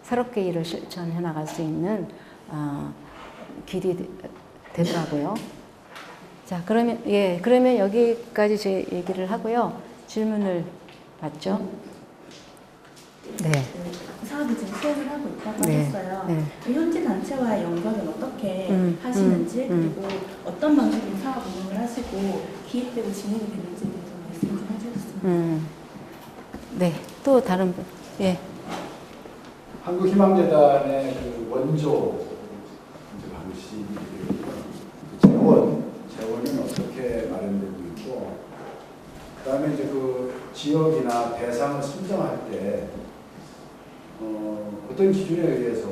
새롭게 일을 실천해 나갈 수 있는 길이 되더라고요. 자, 그러면 여기까지 제 얘기를 하고요. 질문을 받죠. 네. 사업이 지금 수행을 하고 있다고 네. 하셨어요. 네. 현지 단체와의 연관은 어떻게 음, 하시는지 음, 그리고 어떤 방식으로 사업 운영을 하시고 기획되고 진행이 되는지에 대해서 말씀 좀 해주셨으면 네. 또 다른 분. 예. 한국희망재단의 그 원조 이제 방식이 재원은 어떻게 마련되고 있고, 그다음에 이제 그 지역이나 대상을 선정할 때 어떤 기준에 의해서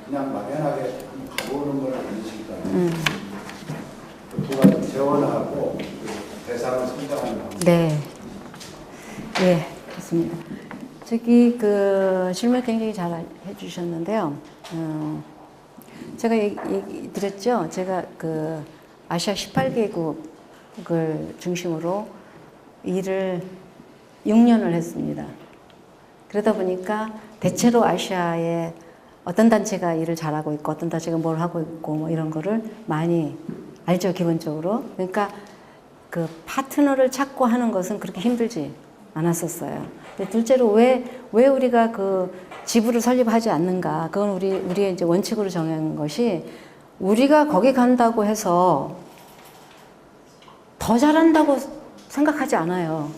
그냥 막연하게 가보는 건 아니실까요? 두 가지 재원하고 그 대상을 선정하는 방법. 네. 예, 그렇습니다. 저기 그 질문 굉장히 잘 해주셨는데요. 제가 얘기 드렸죠. 제가 그 아시아 18개국을 중심으로 일을 6년을 했습니다. 그러다 보니까 대체로 아시아에 어떤 단체가 일을 잘하고 있고 어떤 단체가 뭘 하고 있고 뭐 이런 거를 많이 알죠, 기본적으로. 그러니까 그 파트너를 찾고 하는 것은 그렇게 힘들지 않았었어요. 근데 둘째로 왜 우리가 그 지부를 설립하지 않는가? 그건 우리의 이제 원칙으로 정한 것이 우리가 거기 간다고 해서 더 잘한다고 생각하지 않아요.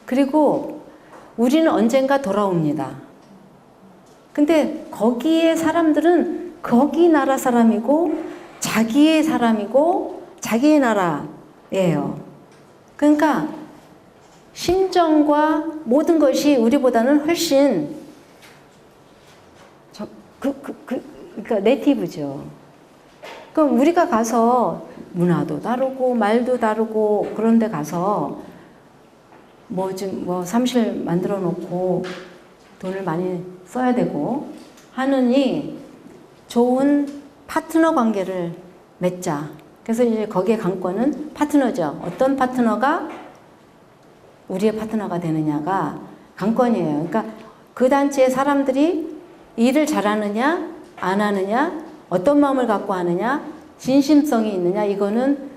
그리고 우리는 언젠가 돌아옵니다. 근데 거기에 사람들은 거기 나라 사람이고 자기의 사람이고 자기의 나라예요. 그러니까 심정과 모든 것이 우리보다는 훨씬 그러니까 네이티브죠. 그럼 우리가 가서 문화도 다르고 말도 다르고 그런 데 가서 뭐 사무실 만들어 놓고 돈을 많이 써야 되고 하느니 좋은 파트너 관계를 맺자. 그래서 이제 거기에 관건은 파트너죠. 어떤 파트너가 우리의 파트너가 되느냐가 관건이에요. 그러니까 그 단체의 사람들이 일을 잘하느냐 안 하느냐 어떤 마음을 갖고 하느냐 진심성이 있느냐 이거는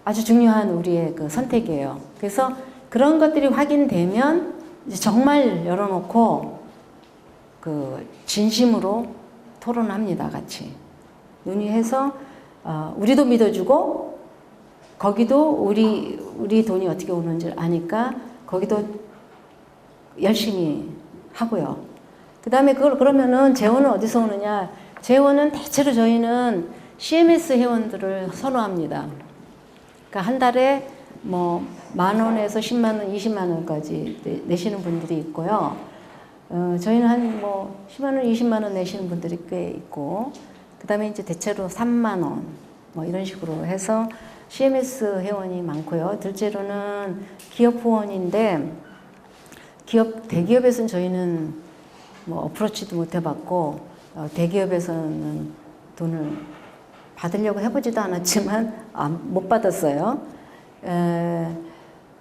아주 중요한 우리의 그 선택이에요. 그래서 그런 것들이 확인되면 이제 정말 열어놓고 그 진심으로 토론합니다. 같이 논의해서 우리도 믿어주고 거기도 우리 돈이 어떻게 오는지 아니까 거기도 열심히 하고요. 그 다음에 그러면은 재원은 어디서 오느냐? 재원은 대체로 저희는 CMS 회원들을 선호합니다. 그러니까 한 달에 뭐 10,000원에서 100,000원, 200,000원까지 내시는 분들이 있고요. 저희는 한 뭐 100,000원, 200,000원 내시는 분들이 꽤 있고, 그 다음에 이제 대체로 30,000원 뭐 이런 식으로 해서 CMS 회원이 많고요. 둘째로는 기업 후원인데 대기업에서는 저희는 뭐 어프로치도 못 해봤고 대기업에서는 돈을 받으려고 해보지도 않았지만 못 받았어요.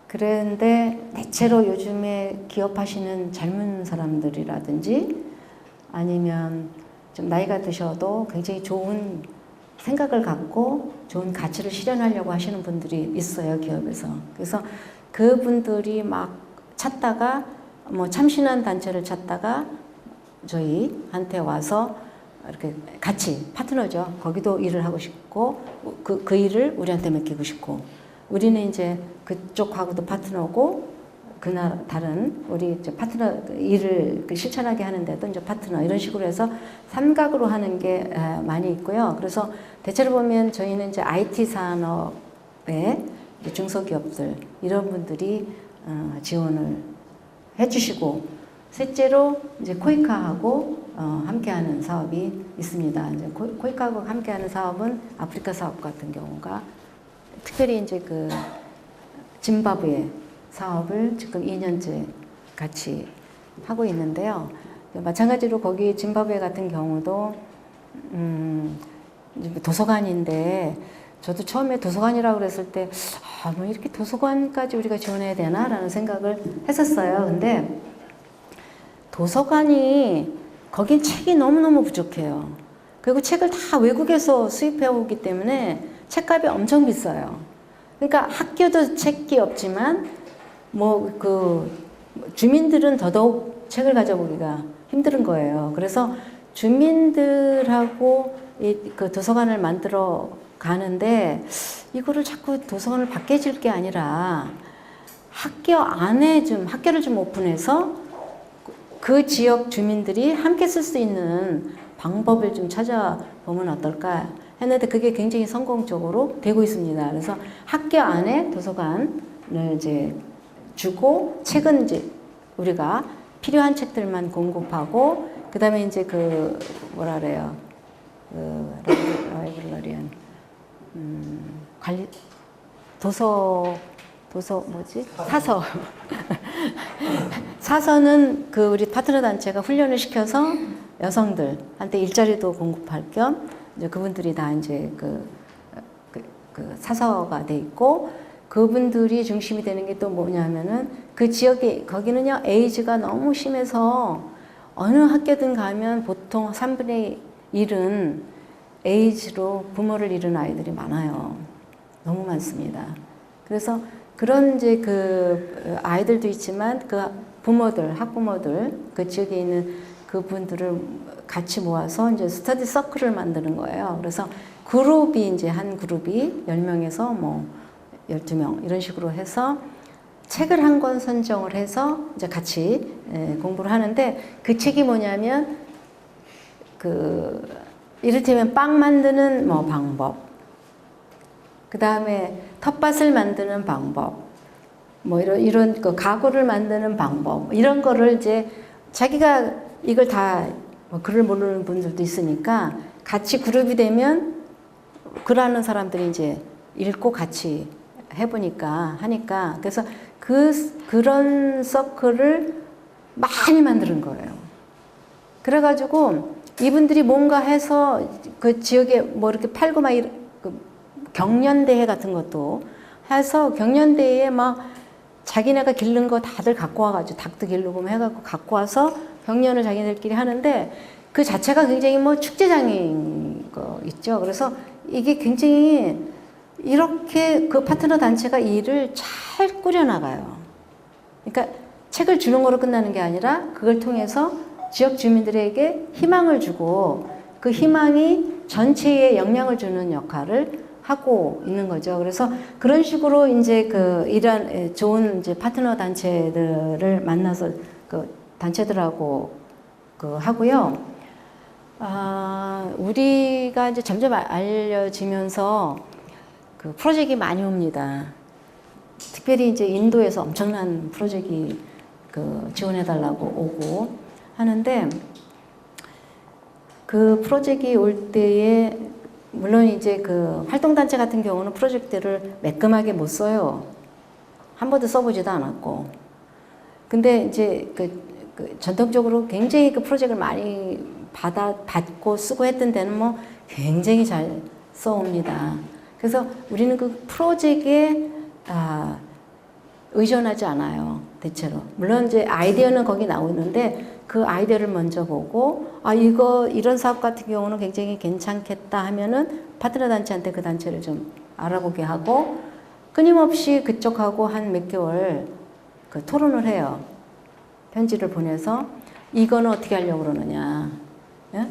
그런데 대체로 요즘에 기업하시는 젊은 사람들이라든지 아니면 좀 나이가 드셔도 굉장히 좋은 생각을 갖고 좋은 가치를 실현하려고 하시는 분들이 있어요, 기업에서. 그래서 그분들이 막 찾다가 뭐 참신한 단체를 찾다가 저희한테 와서 이렇게 같이 파트너죠. 거기도 일을 하고 싶고 그 일을 우리한테 맡기고 싶고 우리는 이제 그쪽하고도 파트너고 다른 우리 이제 파트너 일을 실천하게 하는데도 이제 파트너 이런 식으로 해서 삼각으로 하는 게 많이 있고요. 그래서 대체로 보면 저희는 이제 IT 산업의 중소기업들 이런 분들이 지원을 해주시고 셋째로 이제 코이카하고 함께하는 사업이 있습니다. 이제 코이카하고 함께하는 사업은 아프리카 사업 같은 경우가 특별히 이제 그 짐바브웨 사업을 지금 2년째 같이 하고 있는데요. 마찬가지로 거기 짐바브웨 같은 경우도 도서관인데 저도 처음에 도서관이라고 그랬을 때 뭐 이렇게 도서관까지 우리가 지원해야 되나라는 생각을 했었어요. 근데 도서관이 거긴 책이 너무너무 부족해요. 그리고 책을 다 외국에서 수입해 오기 때문에 책값이 엄청 비싸요. 그러니까 학교도 책이 없지만 주민들은 더더욱 책을 가져보기가 힘든 거예요. 그래서 주민들하고 그 도서관을 만들어 가는데 이거를 자꾸 도서관을 밖에 질 게 아니라 학교 안에 학교를 좀 오픈해서 그 지역 주민들이 함께 쓸 수 있는 방법을 좀 찾아보면 어떨까 했는데 그게 굉장히 성공적으로 되고 있습니다. 그래서 학교 안에 도서관을 이제 주고 책은 이제 우리가 필요한 책들만 공급하고 그다음에 이제 그 뭐라 그래요? 라이브러리안 관리 도서 뭐지? 사서 사서는 그 우리 파트너 단체가 훈련을 시켜서 여성들한테 일자리도 공급할 겸 이제 그분들이 다 이제 그 사서가 돼 있고 그분들이 중심이 되는 게 또 뭐냐면은 그 지역에 거기는요 에이즈가 너무 심해서 어느 학교든 가면 보통 3분의 1은 에이즈로 부모를 잃은 아이들이 많아요. 너무 많습니다. 그래서 그런 이제 그 아이들도 있지만 그 부모들, 학부모들, 그 지역에 있는 그분들을 같이 모아서 이제 스터디 서클을 만드는 거예요. 그래서 그룹이 이제 한 그룹이 10명에서 뭐 12명 이런 식으로 해서 책을 한 권 선정을 해서 이제 같이 공부를 하는데 그 책이 뭐냐면 그 이를테면 빵 만드는 뭐 방법, 그 다음에 텃밭을 만드는 방법, 뭐 이런 그 가구를 만드는 방법 이런 거를 이제 자기가 이걸 다 뭐 글을 모르는 분들도 있으니까 같이 그룹이 되면 글 아는 사람들이 이제 읽고 같이 해보니까 하니까 그래서 그런 서클을 많이 만드는 거예요. 그래가지고 이분들이 뭔가 해서 그 지역에 뭐 이렇게 팔고 막 경연대회 같은 것도 해서 경연대회에 막 자기네가 기른 거 다들 갖고 와가지고 닭도 기르고 뭐 해갖고 갖고 와서 경연을 자기네들끼리 하는데 그 자체가 굉장히 뭐 축제장인 거 있죠. 그래서 이게 굉장히 이렇게 그 파트너 단체가 일을 잘 꾸려나가요. 그러니까 책을 주는 거로 끝나는 게 아니라 그걸 통해서 지역 주민들에게 희망을 주고 그 희망이 전체에 영향을 주는 역할을 하고 있는 거죠. 그래서 그런 식으로 이제 이런 좋은 이제 파트너 단체들을 만나서 그 단체들하고 하고요. 우리가 이제 점점 알려지면서 그 프로젝트가 많이 옵니다. 특별히 이제 인도에서 엄청난 프로젝트 지원해달라고 오고 하는데 그 프로젝트 올 때에 물론 이제 그 활동단체 같은 경우는 프로젝트를 매끈하게 못 써요. 한 번도 써보지도 않았고. 근데 이제 전통적으로 굉장히 그 프로젝트를 많이 받고 쓰고 했던 데는 뭐 굉장히 잘 써옵니다. 그래서 우리는 그 프로젝트에 의존하지 않아요. 대체로. 물론 이제 아이디어는 거기 나오는데 그 아이디어를 먼저 보고 이런 사업 같은 경우는 굉장히 괜찮겠다 하면은 파트너 단체한테 그 단체를 좀 알아보게 하고 끊임없이 그쪽하고 한 몇 개월 토론을 해요. 편지를 보내서 이거는 어떻게 하려고 그러느냐. 예?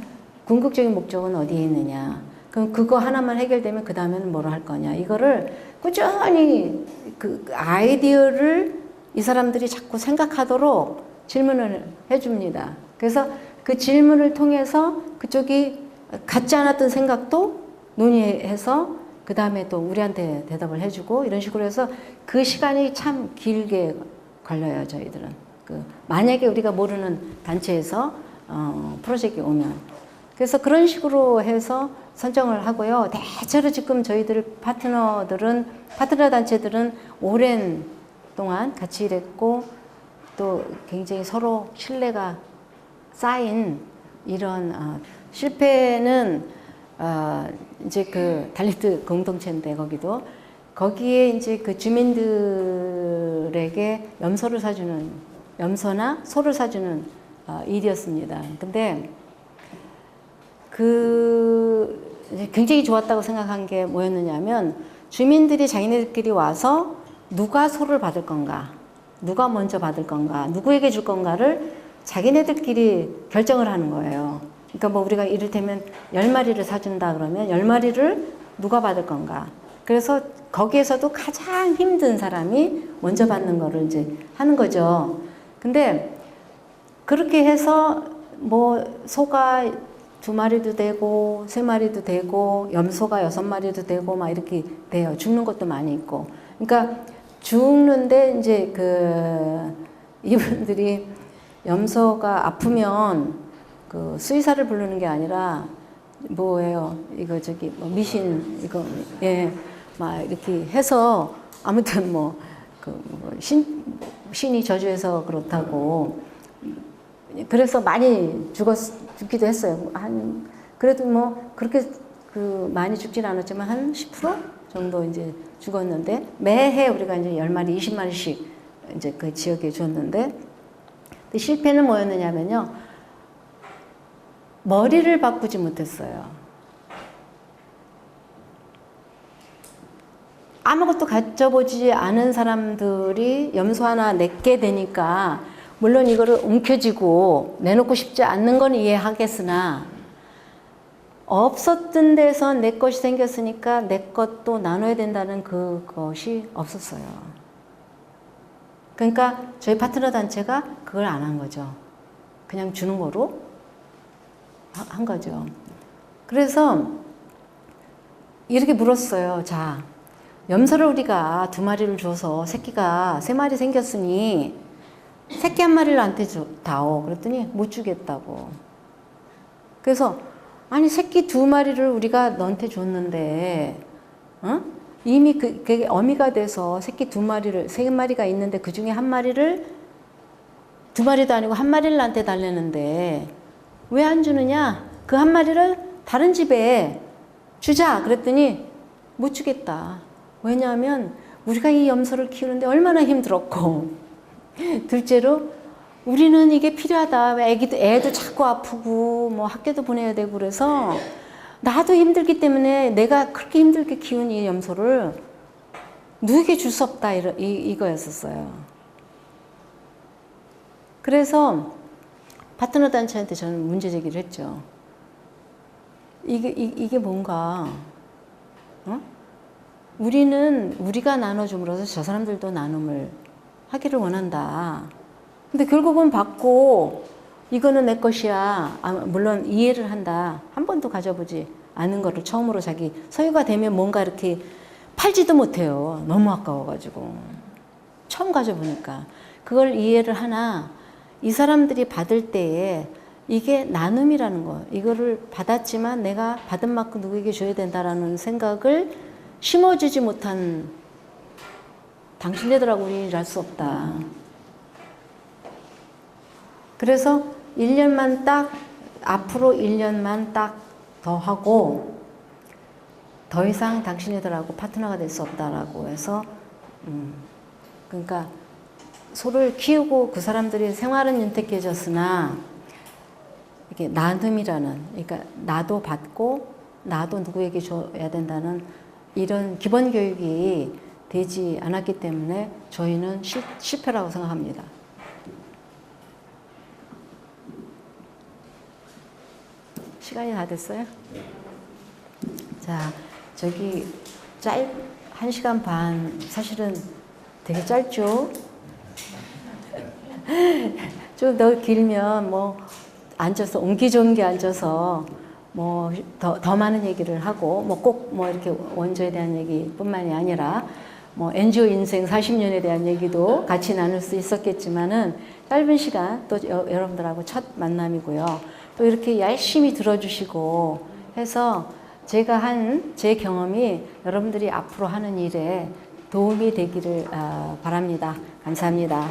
궁극적인 목적은 어디에 있느냐. 그럼 그거 하나만 해결되면 그 다음에는 뭐로 할 거냐. 이거를 꾸준히 그 아이디어를 이 사람들이 자꾸 생각하도록 질문을 해줍니다. 그래서 그 질문을 통해서 그쪽이 갖지 않았던 생각도 논의해서 그 다음에 또 우리한테 대답을 해주고 이런 식으로 해서 그 시간이 참 길게 걸려요, 저희들은. 만약에 우리가 모르는 단체에서 프로젝트가 오면. 그래서 그런 식으로 해서 선정을 하고요. 대체로 지금 저희들 파트너 단체들은 오랜 동안 같이 일했고 또 굉장히 서로 신뢰가 쌓인 이런 실패는 이제 그 달리트 공동체인데 거기에 이제 그 주민들에게 염소나 소를 사주는 일이었습니다. 근데 굉장히 좋았다고 생각한 게 뭐였느냐면 주민들이 자기네들끼리 와서 누가 소를 받을 건가, 누가 먼저 받을 건가, 누구에게 줄 건가를 자기네들끼리 결정을 하는 거예요. 그러니까 뭐 우리가 이를테면 10마리를 사준다 그러면 10마리를 누가 받을 건가. 그래서 거기에서도 가장 힘든 사람이 먼저 받는 거를 이제 하는 거죠. 근데 그렇게 해서 뭐 소가 2마리도 되고 3마리도 되고 염소가 6마리도 되고 막 이렇게 돼요. 죽는 것도 많이 있고. 그러니까 죽는데 이제 이분들이 염소가 아프면 수의사를 부르는 게 아니라 뭐예요? 이거 뭐 미신 이거 막 이렇게 해서 아무튼 신이 저주해서 그렇다고. 그래서 많이 죽기도 했어요. 그래도 뭐 그렇게 많이 죽진 않았지만 한 10% 정도 이제 죽었는데 매해 우리가 이제 10마리, 20마리씩 이제 그 지역에 줬는데 실패는 뭐였느냐면요. 머리를 바꾸지 못했어요. 아무것도 가져보지 않은 사람들이 염소 하나 내게 되니까 물론 이거를 움켜쥐고 내놓고 싶지 않는 건 이해하겠으나 없었던 데서 내 것이 생겼으니까 내 것도 나눠야 된다는 그것이 없었어요. 그러니까 저희 파트너 단체가 그걸 안 한 거죠. 그냥 주는 거로 한 거죠. 그래서 이렇게 물었어요. 자, 염소를 우리가 2마리를 줘서 새끼가 3마리 생겼으니 새끼 1마리를 나한테 다오. 그랬더니 못 주겠다고. 그래서 아니 새끼 2마리를 우리가 너한테 줬는데 이미 그게 어미가 돼서 새끼 2마리를 3마리가 있는데 그 중에 1마리를 2마리도 아니고 1마리를 나한테 달래는데 왜 안 주느냐? 그 1마리를 다른 집에 주자. 그랬더니 못 주겠다. 왜냐하면 우리가 이 염소를 키우는데 얼마나 힘들었고 둘째로 우리는 이게 필요하다. 애도 자꾸 아프고 뭐 학교도 보내야 되고 그래서 나도 힘들기 때문에 내가 그렇게 힘들게 키운 이 염소를 누구에게 줄 수 없다 이거였었어요. 그래서 파트너 단체한테 저는 문제 제기를 했죠. 이게 뭔가 우리가 나눠줌으로써 저 사람들도 나눔을 하기를 원한다. 근데 결국은 받고 이거는 내 것이야. 물론 이해를 한다. 한 번도 가져보지 않은 거를 처음으로 자기 소유가 되면 뭔가 이렇게 팔지도 못해요. 너무 아까워가지고. 처음 가져보니까. 그걸 이해를 하나 이 사람들이 받을 때에 이게 나눔이라는 거. 이거를 받았지만 내가 받은 만큼 누구에게 줘야 된다라는 생각을 심어주지 못한 당신네들하고 우리 일할 수 없다. 그래서 1년만 딱 앞으로 1년만 딱 더 하고 더 이상 당신네들하고 파트너가 될 수 없다라고 해서 그러니까 소를 키우고 그 사람들이 생활은 윤택해졌으나 이게 나눔이라는 그러니까 나도 받고 나도 누구에게 줘야 된다는 이런 기본 교육이 되지 않았기 때문에 저희는 실패라고 생각합니다. 시간이 다 됐어요? 자, 저기 1시간 반 사실은 되게 짧죠? 좀 더 길면 뭐 앉아서 옹기종기 앉아서 뭐 더 많은 얘기를 하고 뭐 꼭 뭐 이렇게 원조에 대한 얘기뿐만이 아니라 뭐 NGO 인생 40년에 대한 얘기도 같이 나눌 수 있었겠지만은 짧은 시간 또 여러분들하고 첫 만남이고요. 또 이렇게 열심히 들어주시고 해서 제가 한 제 경험이 여러분들이 앞으로 하는 일에 도움이 되기를 바랍니다. 감사합니다.